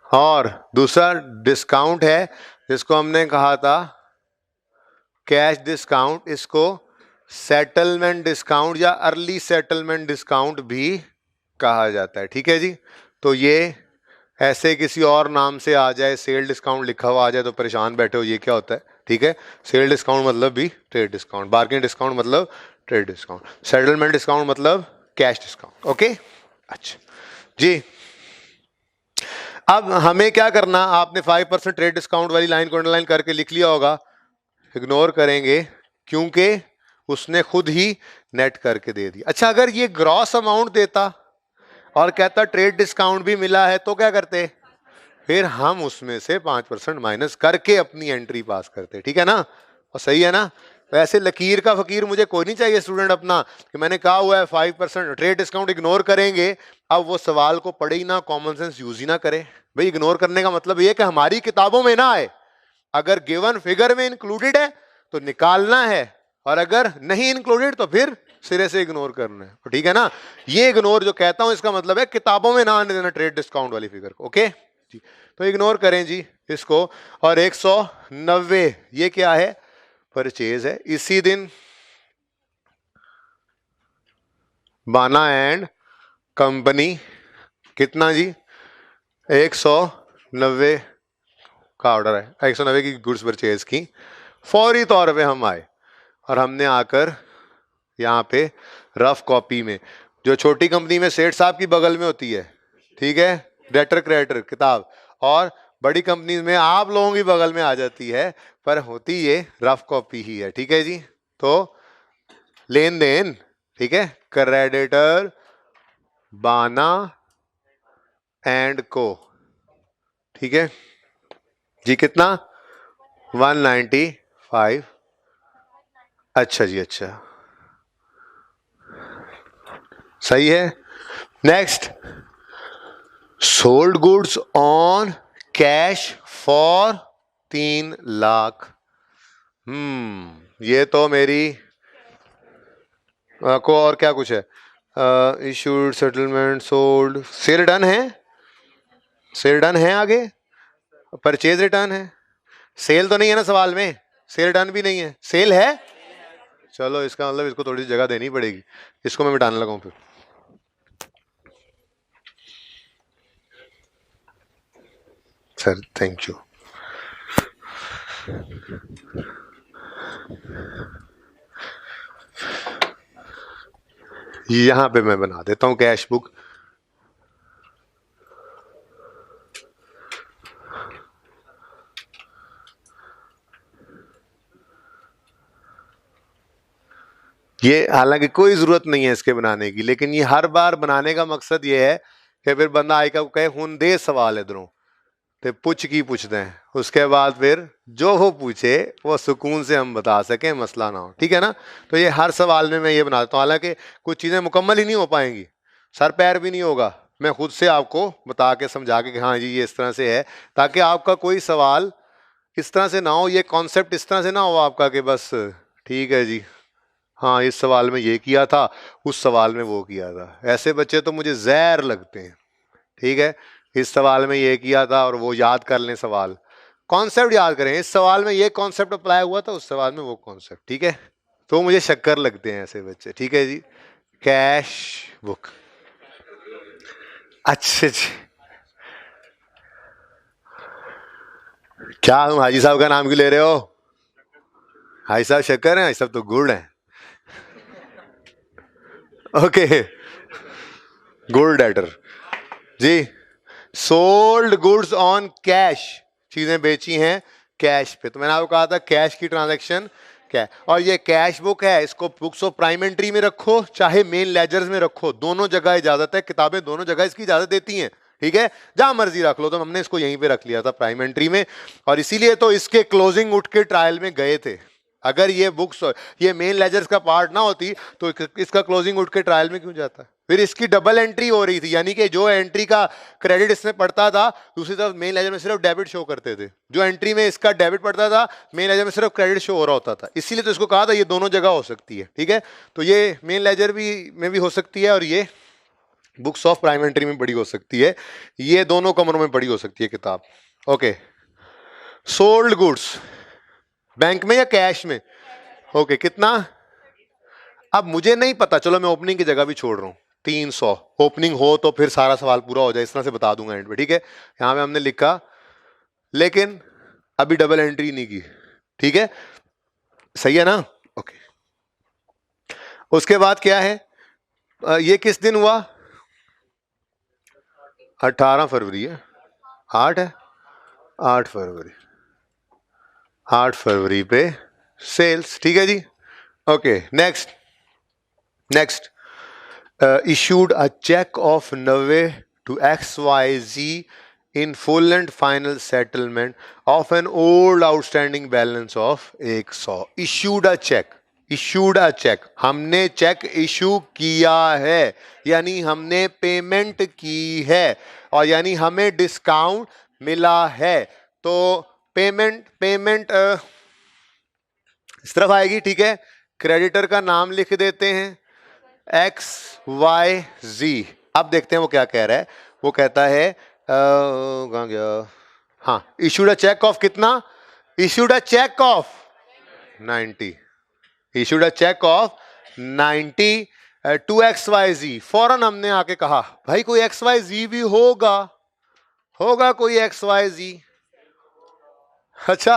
और दूसरा डिस्काउंट है जिसको हमने कहा था कैश डिस्काउंट, इसको सेटलमेंट डिस्काउंट या अर्ली सेटलमेंट डिस्काउंट भी कहा जाता है, ठीक है जी। तो ये ऐसे किसी और नाम से आ जाए, सेल डिस्काउंट लिखा हुआ आ जाए तो परेशान बैठे हो ये क्या होता है, ठीक है। सेल डिस्काउंट मतलब भी ट्रेड डिस्काउंट, बार्गेन डिस्काउंट मतलब ट्रेड डिस्काउंट, सेटलमेंट डिस्काउंट मतलब कैश डिस्काउंट, ओके। अच्छा जी, अब हमें क्या करना, आपने 5% ट्रेड डिस्काउंट वाली लाइन को अंडरलाइन करके लिख लिया होगा। इग्नोर करेंगे क्योंकि उसने खुद ही नेट करके दे दिया। अच्छा, अगर ये ग्रॉस अमाउंट देता और कहता ट्रेड डिस्काउंट भी मिला है तो क्या करते? फिर हम उसमें से 5% माइनस करके अपनी एंट्री पास करते, ठीक है ना? और सही है ना? वैसे लकीर का फकीर मुझे कोई नहीं चाहिए स्टूडेंट अपना, कि मैंने कहा हुआ है 5% ट्रेड डिस्काउंट इग्नोर करेंगे। अब वो सवाल को पढ़े ही ना, कॉमन सेंस यूज ही ना करे। भाई इग्नोर करने का मतलब ये कि हमारी किताबों में ना आए। अगर गिवन फिगर में इंक्लूडेड है तो निकालना है, और अगर नहीं इंक्लूडेड तो फिर सिरे से इग्नोर करना है, ठीक है ना? ये इग्नोर जो कहता हूं इसका मतलब है किताबों में ना आने देना ट्रेड डिस्काउंट वाली फिगर को, ओके जी। तो इग्नोर करें जी इसको। और 190 ये क्या है? परचेज है। इसी दिन बाना एंड कंपनी कितना जी? 190 का ऑर्डर है, 190 की गुड्स परचेज की। फौरी तौर पे हम आए और हमने आकर यहाँ पे रफ कॉपी में, जो छोटी कंपनी में सेठ साहब की बगल में होती है, ठीक है, डेटर क्रेडिटर किताब, और बड़ी कंपनी में आप लोगों की बगल में आ जाती है, पर होती ये रफ कॉपी ही है, ठीक है जी। तो लेन देन, ठीक है, क्रेडिटर बाना एंड को, ठीक है जी। कितना? 195। अच्छा जी, अच्छा, सही है। Next, sold goods on cash for 3 lakh. ये तो मेरी को और क्या कुछ है? Issued, settlement, sold, sale done है, सेल डन है, आगे परचेज रिटर्न है। सेल तो नहीं है ना सवाल में, सेल डन भी नहीं है, सेल है। चलो इसका मतलब इसको थोड़ी सी जगह देनी पड़ेगी, इसको मैं मिटाने लगा हूं फिर। Sir thank you. यहां पे मैं बना देता हूं कैश बुक। ये हालांकि कोई जरूरत नहीं है इसके बनाने की, लेकिन ये हर बार बनाने का मकसद ये है कि फिर बंदा आएगा कहे हुन दे सवाल इधरों तो पूछ की पूछते हैं, उसके बाद फिर जो वो पूछे वो सुकून से हम बता सकें, मसला ना हो, ठीक है ना। तो ये हर सवाल में मैं ये बना देता हूँ, हालांकि कुछ चीज़ें मुकम्मल ही नहीं हो पाएंगी, सर पैर भी नहीं होगा, मैं खुद से आपको बता के समझा के कि हाँ जी ये इस तरह से है, ताकि आपका कोई सवाल इस तरह से ना हो, ये कॉन्सेप्ट इस तरह से ना हो आपका कि बस ठीक है जी, हाँ इस सवाल में ये किया था, उस सवाल में वो किया था। ऐसे बच्चे तो मुझे जहर लगते हैं, ठीक है। इस सवाल में ये किया था और वो याद कर लें सवाल, कॉन्सेप्ट याद करें, इस सवाल में ये कॉन्सेप्ट अप्लाई हुआ था, उस सवाल में वो कॉन्सेप्ट, ठीक है। तो मुझे शक्कर लगते हैं ऐसे बच्चे, ठीक है जी। कैश बुक, अच्छे जी। क्या तुम हाजी साहब का नाम क्यों ले रहे हो? हाजी साहब शक्कर हैं, हाजी साहब तो गुड़ हैं। ओके, गुड डेटर जी। सोल्ड गुड्स ऑन कैश, चीजें बेची हैं कैश पे। तो मैंने आपको कहा था कैश की ट्रांजैक्शन क्या है, और ये कैश बुक है, इसको बुक्स ऑफ प्राइमेंट्री में रखो चाहे मेन लेजर्स में रखो, दोनों जगह इजाजत है, किताबें दोनों जगह इसकी इजाजत देती हैं, ठीक है, जहां मर्जी रख लो। तो हमने इसको यहीं पे रख लिया था प्राइमेंट्री में, और इसीलिए तो इसके क्लोजिंग उठ के ट्रायल में गए थे। अगर ये बुक्स ये मेन लेजर्स का पार्ट ना होती तो इसका क्लोजिंग उठ के ट्रायल में क्यों जाता? फिर इसकी डबल एंट्री हो रही थी, यानी कि जो एंट्री का क्रेडिट इसमें पड़ता था, दूसरी तरफ मेन लेजर में सिर्फ डेबिट शो करते थे। जो एंट्री में इसका डेबिट पड़ता था, मेन लेजर में सिर्फ क्रेडिट शो हो रहा होता था। इसीलिए तो इसको कहा था ये दोनों जगह हो सकती है, ठीक है। तो ये मेन लेजर भी में भी हो सकती है, और ये बुक्स ऑफ प्राइम एंट्री में बड़ी हो सकती है, ये दोनों कमरों में बड़ी हो सकती है किताब। ओके, सोल्ड गुड्स बैंक में या कैश में? ओके, कितना? अब मुझे नहीं पता, चलो मैं ओपनिंग की जगह भी छोड़ रहा हूँ, 300 ओपनिंग हो तो फिर सारा सवाल पूरा हो जाए, इस तरह से बता दूंगा एंड पे, ठीक है। यहां पे हमने लिखा, लेकिन अभी डबल एंट्री नहीं की, ठीक है, सही है ना? ओके, उसके बाद क्या है, ये किस दिन हुआ? 18 फरवरी है, 8 है, 8 फरवरी, 8 फरवरी पे सेल्स, ठीक है जी। Okay, next next, issued a check of 90 to XYZ in full and final settlement of an old outstanding balance of 100. Issued a check, issued a check, हमने चेक इशू किया है, यानी हमने पेमेंट की है, और यानी हमें डिस्काउंट मिला है। तो पेमेंट पेमेंट इस तरफ आएगी, ठीक है। क्रेडिटर का नाम लिख देते हैं XYZ। अब देखते हैं वो क्या कह रहा है। वो कहता है कहाँ गया, हाँ, इशूड अ चेक ऑफ कितना? Issued a cheque of 90, issued a cheque of 90 to XYZ। फौरन हमने आके कहा भाई कोई XYZ भी होगा, होगा कोई XYZ? अच्छा,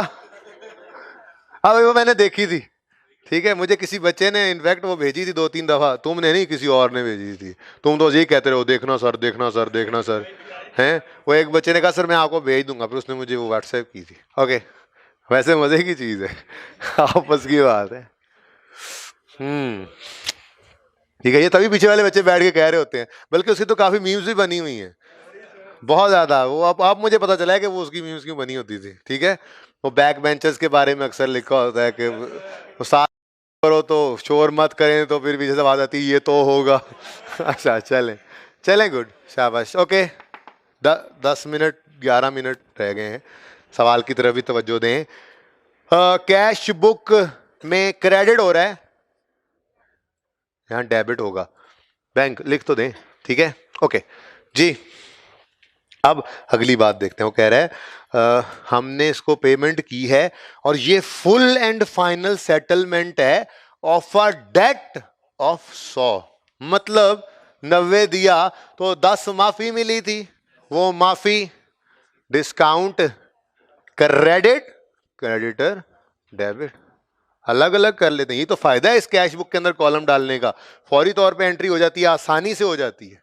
अब वो मैंने देखी थी, ठीक है, मुझे किसी बच्चे ने इनफैक्ट वो भेजी थी 2-3 दफा, तुमने नहीं किसी और ने भेजी थी, तुम तो यही कहते रहो देखना सर देखना सर देखना सर, हैं। वो एक बच्चे ने कहा सर मैं आपको भेज दूंगा, फिर उसने मुझे वो व्हाट्सएप की थी। ओके, वैसे मजे की चीज है, आपस की बात है। ठीक है, ये तभी पीछे वाले बच्चे बैठ के कह रहे होते हैं, बल्कि उसकी तो काफी मीम्स भी बनी हुई हैं, बहुत ज्यादा। वो अब मुझे पता चला है कि वो उसकी मीम्स क्यों बनी होती थी, ठीक है। वो बैक बेंचर्स के बारे में अक्सर लिखा होता है कि वो साथ करो तो शोर मत करें, तो फिर पीछे से आवाज आती है ये तो होगा। अच्छा, चलें चलें, गुड, शाबाश। ओके, 10 मिनट 11 मिनट रह गए हैं, सवाल की तरफ भी तवज्जो दें। कैश बुक में क्रेडिट हो रहा है, यहाँ डेबिट होगा, बैंक लिख तो दें, ठीक है। ओके जी, अब अगली बात देखते हैं। वो कह रहा है हमने इसको पेमेंट की है और ये फुल एंड फाइनल सेटलमेंट है ऑफ अ डेट ऑफ 100, मतलब 90 दिया तो 10 माफी मिली थी, वो माफी डिस्काउंट क्रेडिट, क्रेडिटर डेबिट। अलग अलग कर लेते हैं। ये तो फायदा है इस कैश बुक के अंदर कॉलम डालने का, फौरी तौर पे एंट्री हो जाती है, आसानी से हो जाती है।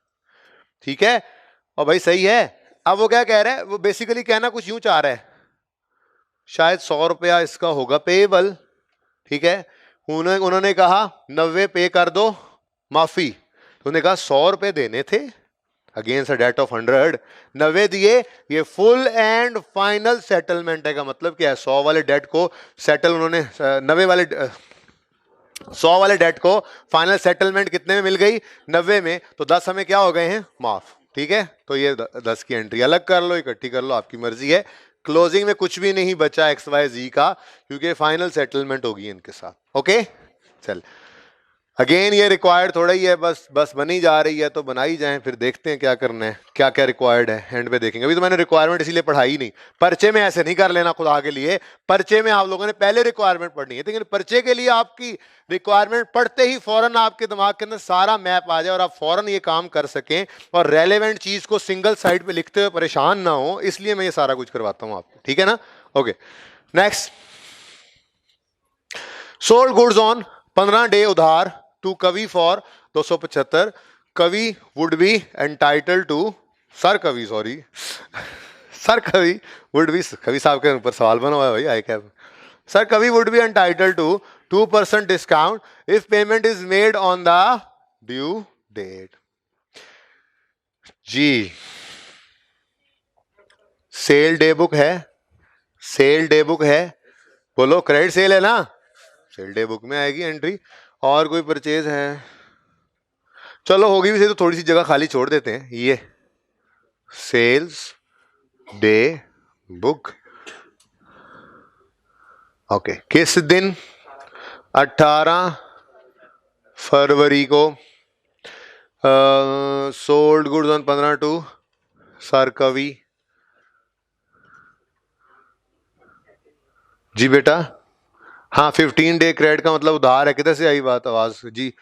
ठीक है, और भाई सही है। अब वो क्या कह रहा है, वो बेसिकली कहना कुछ यूं चाह रहा है, शायद 100 रुपया इसका होगा पेएबल। ठीक है, उन्होंने कहा 90 पे कर दो माफी, तो उन्होंने कहा 100 रुपए देने थे अगेंस्ट अ डेट ऑफ 100, 90 दिए, ये फुल एंड फाइनल सेटलमेंट है। का मतलब क्या है, 100 वाले डेट को सेटल उन्होंने 90 वाले 100 वाले डेट को फाइनल सेटलमेंट कितने में मिल गई, 90 में, तो 10 हमें क्या हो गए हैं, माफ। ठीक है, तो ये 10 की एंट्री अलग कर लो, इकट्ठी कर लो, आपकी मर्जी है। क्लोजिंग में कुछ भी नहीं बचा XYZ का, क्योंकि फाइनल सेटलमेंट होगी इनके साथ। ओके, चल अगेन ये रिक्वायर्ड थोड़ा ही है, बस बनी जा रही है तो बनाई जाए, फिर देखते हैं क्या करना है, क्या क्या रिक्वायर्ड है एंड पे देखेंगे। अभी तो मैंने रिक्वायरमेंट इसीलिए पढ़ाई नहीं, पर्चे में ऐसे नहीं कर लेना खुदा के लिए। पर्चे में आप लोगों ने पहले रिक्वायरमेंट पढ़नी है, लेकिन पर्चे के लिए आपकी रिक्वायरमेंट पढ़ते ही फौरन आपके दिमाग के अंदर सारा मैप आ जाए और आप फौरन ये काम कर सकें और रेलेवेंट चीज को सिंगल साइड पे लिखते हुए परेशान ना हो, इसलिए मैं ये सारा कुछ करवाता हूं आपको। ठीक है ना, okay next. Sold goods on 15 day उधार to Kavi for 275, Kavi would be entitle to, sir Kavi sorry sir Kavi would be, Kavi साहब के ऊपर सवाल बना हुआ है भाई, आई कैप। Sir Kavi would be entitle to 2% discount if payment is made on the due date. जी सेल डे बुक है, सेल डे बुक है, बोलो क्रेडिट सेल है ना, सेल डे बुक में आएगी एंट्री। और कोई परचेज है, चलो होगी भी सही, तो थोड़ी सी जगह खाली छोड़ देते हैं। ये सेल्स डे बुक, ओके, किस दिन, 18 फरवरी को, sold goods on 15 to sir Kavi. जी बेटा, हाँ 15 डे क्रेडिट का मतलब उधार है। किधर से आई बात, आवाज जी,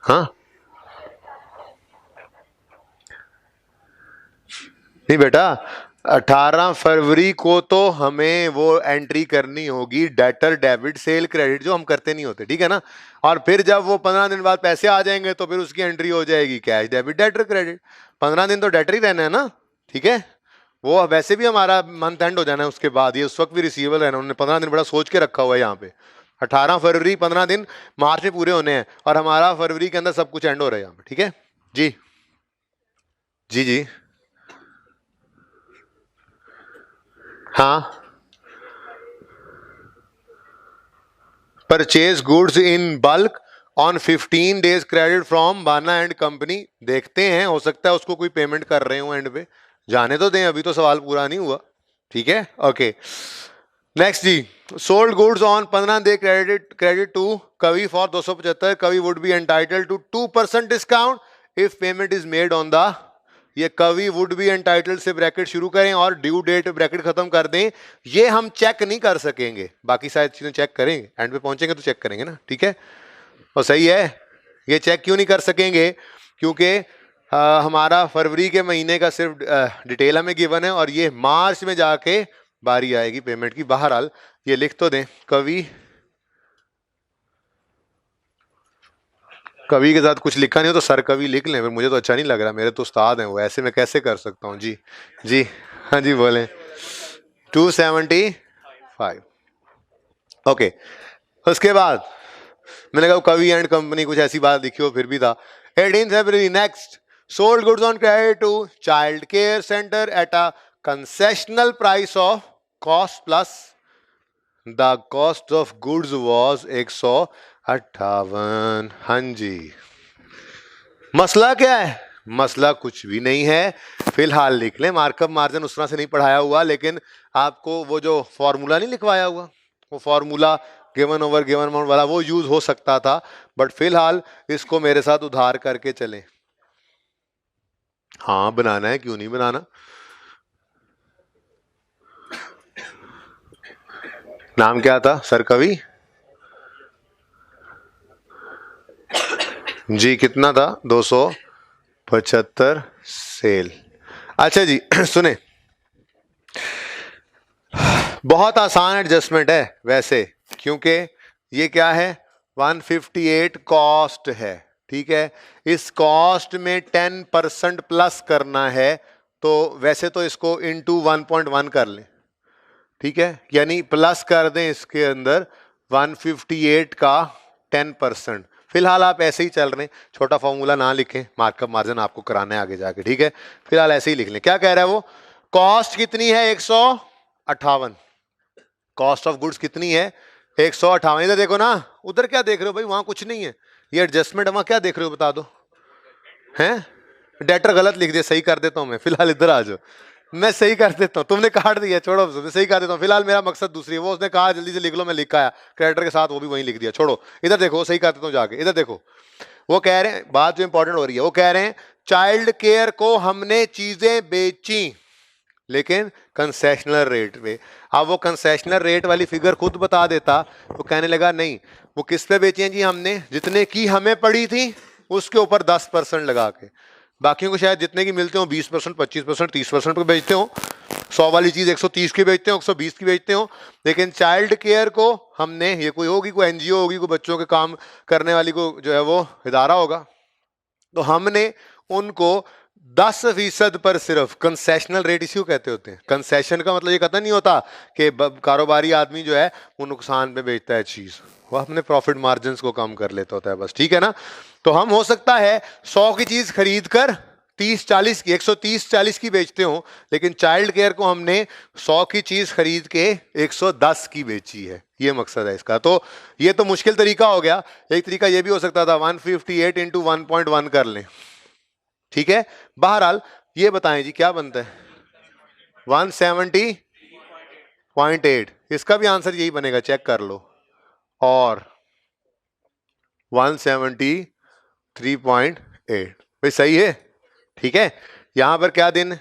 हाँ नहीं बेटा, 18 फरवरी को तो हमें वो एंट्री करनी होगी, डेटर डेबिट सेल क्रेडिट, जो हम करते नहीं होते। ठीक है ना, और फिर जब वो 15 दिन बाद पैसे आ जाएंगे तो फिर उसकी एंट्री हो जाएगी कैश डेबिट डेटर क्रेडिट। 15 दिन तो डेटर ही रहना है ना। ठीक है, वो वैसे भी हमारा मंथ एंड हो जाना है उसके बाद, ये उस वक्त भी रिसीवेबल रहना। उन्होंने 15 दिन बड़ा सोच के रखा हुआ है यहाँ पे। 18 फरवरी 15 दिन मार्च में पूरे होने हैं और हमारा फरवरी के अंदर सब कुछ एंड हो रहा है यहाँ पे। ठीक है जी, जी जी हाँ, purchase goods in bulk on 15 days credit from बाना एंड कंपनी। देखते हैं, हो सकता है उसको कोई पेमेंट कर रहे हो एंड पे, जाने तो दें, अभी तो सवाल पूरा नहीं हुआ। ठीक है, ओके नेक्स्ट जी। Sold goods on 15 day credit to Kavi for 275, Kavi would be entitle to 2% discount if payment is made on the, ये कवि वुड बी एंटाइटल से ब्रैकेट शुरू करें और ड्यू डेट ब्रैकेट खत्म कर दें। ये हम चेक नहीं कर सकेंगे, बाकी सारी चीजें चेक करेंगे, एंड पे पहुंचेंगे तो चेक करेंगे ना। ठीक है, और सही है, ये चेक क्यों नहीं कर सकेंगे, क्योंकि हमारा फरवरी के महीने का सिर्फ डिटेल हमें गिवन है और ये मार्च में जाके बारी आएगी पेमेंट की। बहरहाल ये लिख तो दें, कवि के साथ कुछ लिखा नहीं हो तो सर कवि लिख लें, फिर मुझे तो अच्छा नहीं लग रहा, मेरे तो उस्ताद हैं वो, ऐसे मैं कैसे कर सकता हूँ। जी जी हाँ जी बोले, 275, ओके। उसके बाद मैंने कहा कवि एंड कंपनी, कुछ ऐसी बात लिखी हो फिर भी था। 18 फरवरी next, sold goods on credit to child care centre at a concessional price of cost plus the cost of goods was 158। हाँ जी, मसला क्या है, मसला कुछ भी नहीं है, फिलहाल लिख लें। मार्कअप मार्जिन उस तरह से नहीं पढ़ाया हुआ, लेकिन आपको वो जो फॉर्मूला नहीं लिखवाया हुआ, वो formula given over given amount वाला, वो यूज हो सकता था, बट फिलहाल इसको मेरे साथ उधार करके चलें। हाँ बनाना है, क्यों नहीं बनाना। नाम क्या था, सर कवि जी, कितना था, 275 सेल। अच्छा जी सुने, बहुत आसान एडजस्टमेंट है वैसे, क्योंकि ये क्या है, 158 कॉस्ट है, ठीक है। इस कॉस्ट में 10% प्लस करना है, तो वैसे तो इसको इनटू 1.1 कर लें, ठीक है, यानी प्लस कर दें इसके अंदर 158 का 10%। फिलहाल आप ऐसे ही चल रहे हैं, छोटा फॉर्मूला ना लिखें, मार्कअप मार्जिन आपको कराना है आगे जाके, ठीक है। फिलहाल ऐसे ही लिख लें। क्या कह रहा है वो, कॉस्ट कितनी है 158, कॉस्ट ऑफ गुड्स कितनी है 158। इधर देखो ना, उधर क्या देख रहे हो भाई, वहां कुछ नहीं है, ये एडजस्टमेंट, वहां क्या देख रहे हो बता दो, हैं। डेटर गलत लिख दिया, सही कर देता हूं मैं, फिलहाल इधर आ जाओ, मैं सही कर देता हूँ, तुमने काट दिया, छोड़ो, मैं सही कर देता हूँ। फिलहाल मेरा मकसद दूसरी है, वो उसने कहा जल्दी से लिख लो, मैं लिख आया क्रेडिटर के साथ, वो भी वहीं लिख दिया, छोड़ो। इधर देखो, सही कर देता हूँ जाके, इधर देखो, वो कह रहे हैं, बात जो इंपॉर्टेंट हो रही है, वो कह रहे हैं चाइल्ड केयर को हमने चीजें बेची लेकिन कंसेशनल रेट पे। अब वो कंसेशनल रेट वाली फिगर खुद बता देता, वो कहने लगा नहीं, वो किस पे बेची हैं जी हमने, जितने की हमें पड़ी थी उसके ऊपर 10% लगा के, बाकियों को शायद जितने की मिलते हो 20%, 25%, 30% पे बेचते हो, 100 वाली चीज 130 की बेचते हो, 120 की बेचते हो, लेकिन चाइल्ड केयर को हमने, ये कोई होगी, कोई एनजीओ होगी, कोई बच्चों के काम करने वाली को जो है वो इदारा होगा, तो हमने उनको 10% पर सिर्फ, कंसेशनल रेट इसी को कहते होते हैं। कंसेशन का मतलब ये कहता नहीं होता कि कारोबारी आदमी जो है वो नुकसान पे बेचता है चीज, वो अपने प्रॉफिट मार्जिन को कम कर लेता होता है बस, ठीक है ना। तो हम हो सकता है 100 की चीज खरीद कर 30-40 की, 130-40 की बेचते हो, लेकिन चाइल्ड केयर को हमने 100 की चीज खरीद के 110 की बेची है, ये मकसद है इसका। तो ये तो मुश्किल तरीका हो गया, एक तरीका ये भी हो सकता था 158 इंटू 1.1 कर लें, ठीक है। बहरहाल ये बताएं जी क्या बनता है, 170.8, इसका भी आंसर यही बनेगा, चेक कर लो, और 173.8, भाई सही है, ठीक है। यहां पर क्या दिन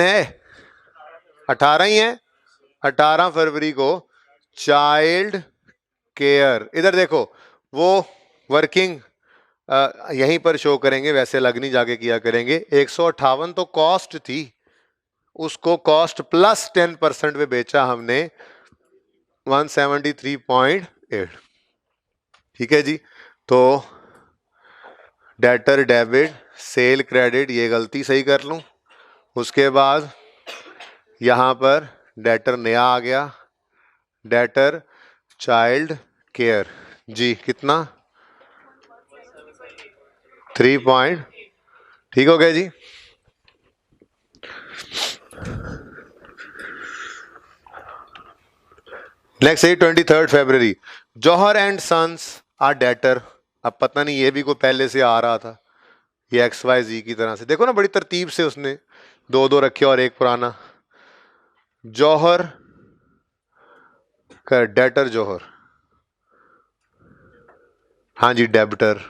है, 18 ही है, 18 फरवरी को चाइल्ड केयर, इधर देखो वो वर्किंग यहीं पर शो करेंगे, वैसे लगनी जाके किया करेंगे। 158 तो कॉस्ट थी, उसको कॉस्ट प्लस 10% पे बेचा हमने 173.8, ठीक है जी। तो डेटर डेबिट, सेल क्रेडिट, ये गलती सही कर लूं, उसके बाद यहां पर डेटर नया आ गया, डेटर चाइल्ड केयर जी, कितना 3 ठीक हो गया जी। नेक्स्ट है 23 फरवरी, जौहर एंड सन्स आर डेटर। अब पता नहीं ये भी कोई पहले से आ रहा था, ये XYZ की तरह से, देखो ना बड़ी तरतीब से उसने दो दो रखे और एक पुराना। जौहर का डेटर जौहर, हाँ जी, डेबिटर,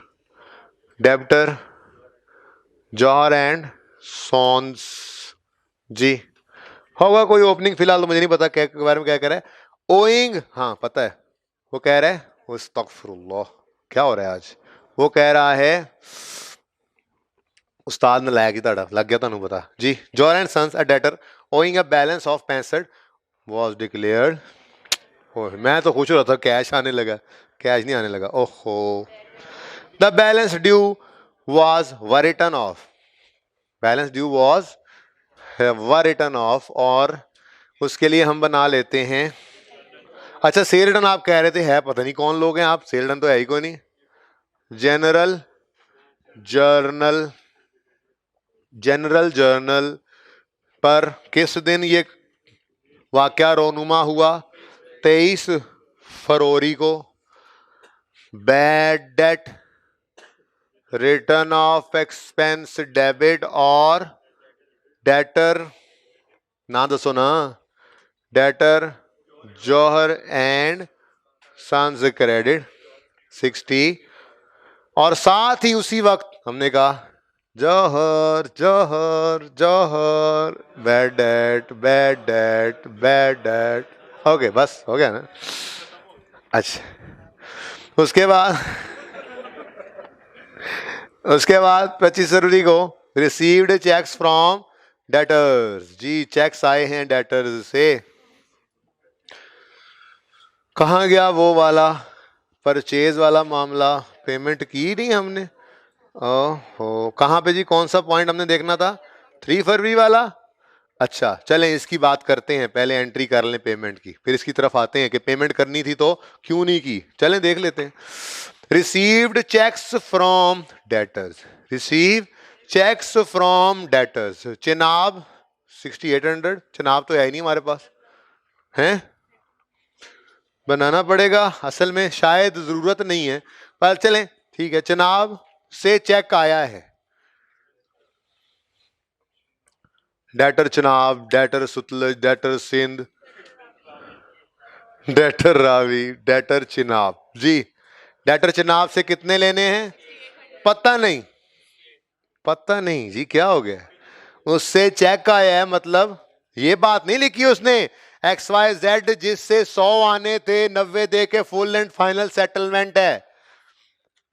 डेबिटर जौहर एंड सॉन्स जी, होगा कोई ओपनिंग, फिलहाल तो मुझे नहीं पता क्या के बारे में क्या कह रहा है। ओइंग, हाँ पता है, वो कह रहा है, वो अस्तगफिरुल्लाह, क्या हो रहा है आज, वो कह रहा है, उस्ताद ने लाया कि ताड़ा लग गया, ਤੁਹਾਨੂੰ पता जी। Johar and sons a debtor owing a balance of 65 was declared, मैं तो खुश हो रहा था, कैश आने लगा, कैश नहीं आने लगा, ओहो। The balance due was written off, balance due was written off, और उसके लिए हम बना लेते हैं, अच्छा सेल रिटर्न आप कह रहे थे, है पता नहीं कौन लोग हैं आप, सेल रिटर्न तो है ही कोई नहीं, जनरल जर्नल, जनरल जर्नल पर किस दिन ये वाकया रोनुमा हुआ, 23 फरवरी को। Bad debt, written off expense debit, और डेटर ना दसो ना, debtor Johar and sons credit 60, और साथ ही उसी वक्त हमने कहा Johar Johar Johar, bad debt bad debt bad debt, okay बस हो गया ना। अच्छा उसके बाद 25 फरवरी को रिसीव्ड चेक्स फ्रॉम डेटर्स जी, चेक्स आए हैं डेटर्स से। कहाँ गया वो वाला परचेज वाला मामला, पेमेंट की नहीं हमने। ओहो, कहाँ पे जी, कौन सा पॉइंट हमने देखना था? 3 फरवरी वाला। अच्छा चलें इसकी बात करते हैं, पहले एंट्री कर लें पेमेंट की, फिर इसकी तरफ आते हैं कि पेमेंट करनी थी तो क्यों नहीं की। चलें देख लेते हैं। Received cheques from debtors, receive cheques from debtors. Chenab 6800, Chenab तो है ही नहीं हमारे पास, हैं बनाना पड़ेगा। असल में शायद जरूरत नहीं है, पर चलें ठीक है। चिनाब से चेक आया है, debtor Chenab, debtor Sutlej, debtor Sindh, debtor Ravi, debtor Chenab ji. Debtor Chenab से कितने लेने हैं? पता नहीं, पता नहीं जी, क्या हो गया? उससे चेक आया है, मतलब ये बात नहीं लिखी उसने XYZ जिससे 100 आने थे 90 दे के फुल एंड फाइनल सेटलमेंट है।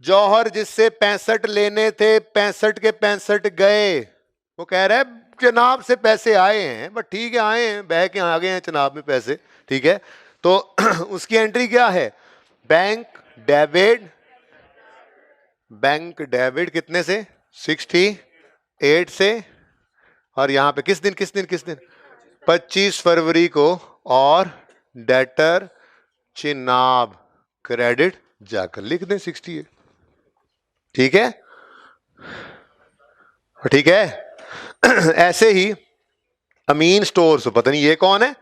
जौहर जिससे 65 लेने थे 65 के 65 गए, वो कह रहा है चनाब से पैसे आए हैं, बट ठीक है आए हैं, बह के आ गए हैं चनाब में पैसे, ठीक है। तो उसकी एंट्री क्या है? बैंक डेबिट, बैंक डेबिट कितने से? 68 से, और यहां पे किस दिन किस दिन किस दिन? 25 फरवरी को, और डेटर चिनाब क्रेडिट जाकर लिख दें 68, ठीक है, ठीक है। ऐसे ही अमीन स्टोर्स, पता नहीं ये कौन है,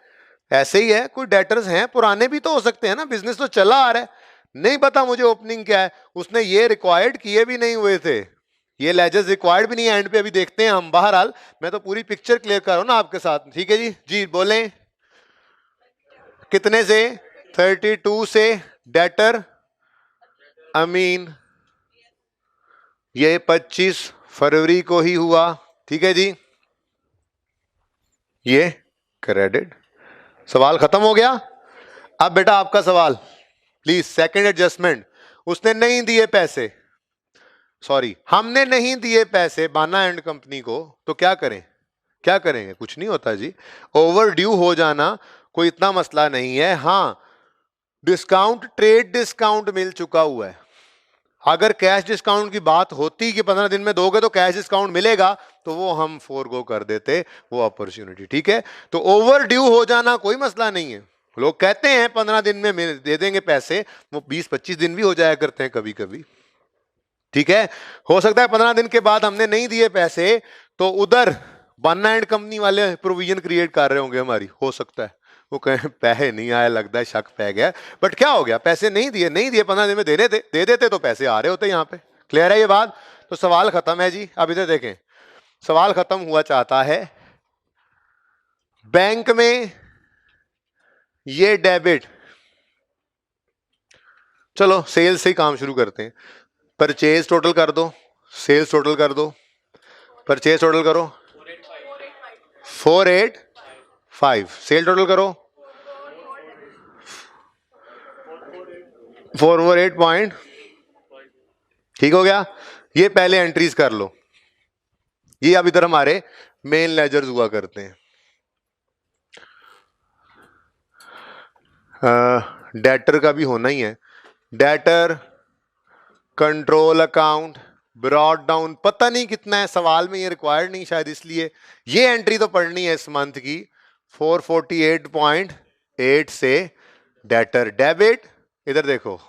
ऐसे ही है, कोई डेटर्स हैं पुराने भी तो हो सकते हैं ना, बिजनेस तो चला आ रहा है, नहीं पता मुझे ओपनिंग क्या है। उसने ये रिक्वायर्ड किए भी नहीं हुए थे, ये लेजर्स रिक्वायर्ड भी नहीं है एंड पे, अभी देखते हैं हम। बहरहाल मैं तो पूरी पिक्चर क्लियर कर रहा हूं ना आपके साथ, ठीक है जी। जी बोलें कितने से? 32 से डेटर अमीन, ये 25 फरवरी को ही हुआ, ठीक है जी। ये क्रेडिट, सवाल खत्म हो गया। अब बेटा आपका सवाल, प्लीज सेकंड एडजस्टमेंट। उसने नहीं दिए पैसे, सॉरी हमने नहीं दिए पैसे बाना एंड कंपनी को, तो क्या करें? क्या करेंगे? कुछ नहीं होता जी, ओवर ड्यू हो जाना कोई इतना मसला नहीं है। हाँ, डिस्काउंट, ट्रेड डिस्काउंट मिल चुका हुआ है। अगर कैश डिस्काउंट की बात होती कि 15 दिन में दोगे तो कैश डिस्काउंट मिलेगा, तो वो हम फोरगो कर देते वो अपॉर्चुनिटी, ठीक है। तो ओवर ड्यू हो जाना कोई मसला नहीं है। लोग कहते हैं 15 दिन में दे देंगे पैसे, वो 20-25 दिन भी हो जाया करते हैं कभी कभी, ठीक है। हो सकता है 15 दिन के बाद हमने नहीं दिए पैसे, तो उधर बन्ना एंड कंपनी वाले प्रोविजन क्रिएट कर रहे होंगे हमारी, हो सकता है। वो कहें पैसे नहीं आए, लगता है शक पै गया, बट क्या हो गया, पैसे नहीं दिए, नहीं दिए 15 दिन में देने थे, दे देते तो पैसे आ रहे होते यहाँ पे। क्लियर है ये बात? तो सवाल खत्म है जी। अब इधर देखें, सवाल खत्म हुआ चाहता है, बैंक में ये डेबिट, चलो सेल्स से ही काम शुरू करते हैं। परचेज टोटल कर दो, सेल्स टोटल कर दो, परचेज टोटल करो 485, सेल टोटल करो 448 पॉइंट, ठीक हो गया। ये पहले एंट्रीज कर लो, ये अब इधर हमारे मेन लेजर्स हुआ करते हैं। डेटर का भी होना ही है, debtor control account brought down, पता नहीं कितना है, सवाल में ये रिक्वायर्ड नहीं शायद, इसलिए ये एंट्री तो पढ़नी है इस मंथ की। 448.8 से डेटर डेबिट, इधर देखो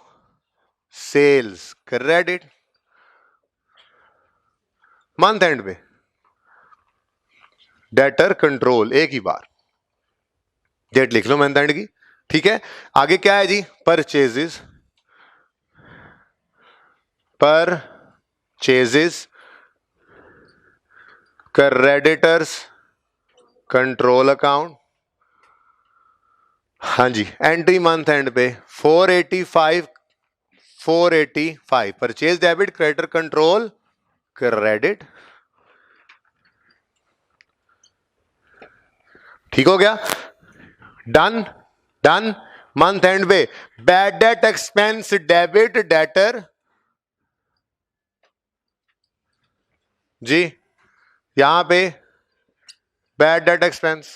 सेल्स क्रेडिट, मंथ एंड में डेटर कंट्रोल, एक ही बार डेट लिख लो मंथ एंड की, ठीक है। आगे क्या है जी? Purchases, purchases creditors control account, हाँ जी। एंट्री मंथ एंड पे 485 purchase debit creditor control credit, ठीक हो गया, डन डन। मंथ एंड पे bad debt expense debit debtor जी, यहां पे बैड डेट एक्सपेंस,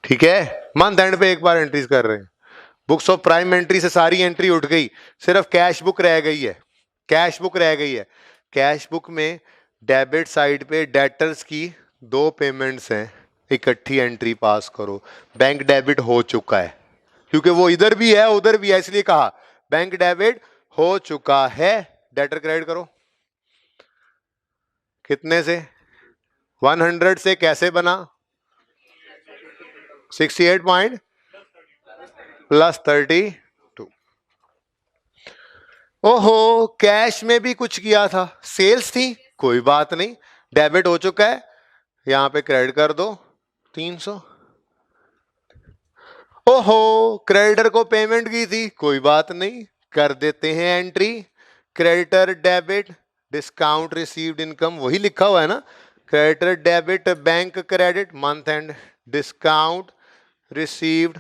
ठीक है। मंथ एंड पे एक बार एंट्रीज कर रहे हैं। बुक्स ऑफ प्राइम एंट्री से सारी एंट्री उठ गई, सिर्फ कैश बुक रह गई है। कैश बुक रह गई है। कैश बुक में डेबिट साइड पे डेटर्स की 2 पेमेंट्स हैं, इकट्ठी एंट्री पास करो। बैंक डेबिट हो चुका है, क्योंकि वो इधर भी है उधर भी है, इसलिए कहा बैंक डेबिट हो चुका है। डेटर क्रेडिट करो। कितने से? 100 से। कैसे बना? 68 पॉइंट प्लस 32। ओहो, कैश में भी कुछ किया था, सेल्स थी, कोई बात नहीं, डेबिट हो चुका है, यहां पे क्रेडिट कर दो 300। ओहो, क्रेडिटर को पेमेंट की थी, कोई बात नहीं, कर देते हैं entry. Creditor debit discount received income, वही लिखा हुआ है ना, creditor debit bank credit month and discount received.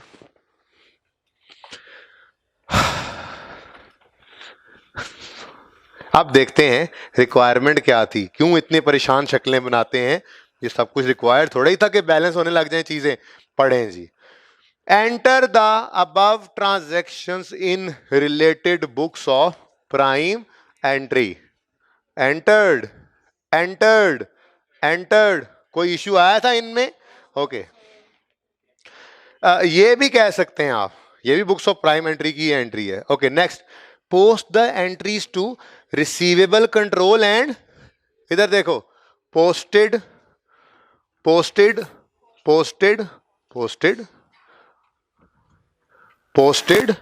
अब देखते हैं रिक्वायरमेंट क्या थी, क्यों इतनी परेशान शक्लें बनाते हैं। ये सब कुछ रिक्वायर्ड थोड़ा ही था कि बैलेंस होने लग जाए चीजें। पढ़ें जी। Enter the above transactions in related books of prime entry. Entered, entered, entered. कोई इश्यू आया था इनमें? ओके। ये भी कह सकते हैं आप, ये भी बुक्स ऑफ प्राइम एंट्री की एंट्री है। Okay, next. Post the entries to receivable control and, इधर देखो, posted, posted, posted, posted, posted,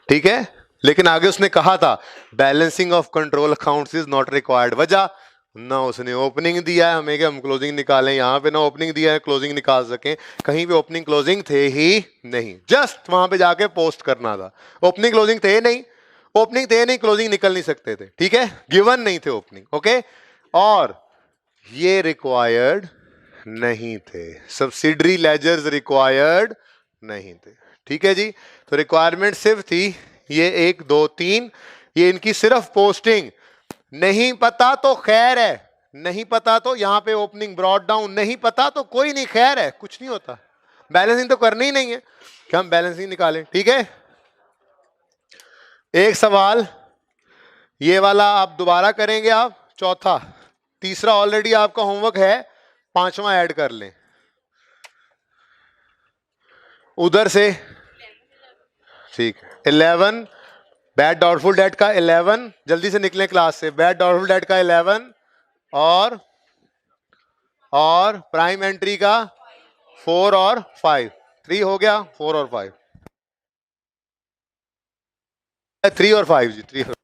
ठीक है। लेकिन आगे उसने कहा था balancing of control accounts is not required. वजह ना उसने ओपनिंग दिया है हमें कि हम क्लोजिंग निकालें, यहां पे ना ओपनिंग दिया है क्लोजिंग निकाल सकें, कहीं पे ओपनिंग क्लोजिंग थे ही नहीं, जस्ट वहां पे जाके पोस्ट करना था। ओपनिंग क्लोजिंग थे नहीं, ओपनिंग थे नहीं, क्लोजिंग निकल नहीं सकते थे, ठीक है, गिवन नहीं थे ओपनिंग। ओके, और ये रिक्वायर्ड नहीं थे, सब्सिडरी लेजर्स रिक्वायर्ड नहीं थे, ठीक है जी। तो रिक्वायरमेंट सिर्फ थी ये 1 2 3, ये इनकी सिर्फ पोस्टिंग। नहीं पता तो खैर है, नहीं पता तो यहां पे ओपनिंग ब्रॉड डाउन, नहीं पता तो कोई नहीं, खैर है, कुछ नहीं होता, बैलेंसिंग तो करनी ही नहीं है कि हम बैलेंसिंग निकालें, ठीक है। एक सवाल ये वाला आप दोबारा करेंगे, आप चौथा, तीसरा ऑलरेडी आपका होमवर्क है, पांचवा ऐड कर लें उधर से, ठीक। 11 बैड डाउटफुल डेट का 11, जल्दी से निकले क्लास से, बैड डाउटफुल डेट का 11 और प्राइम एंट्री का 4 और 5, 3 हो गया, 4 और 5, 3 और 5 जी, 3 और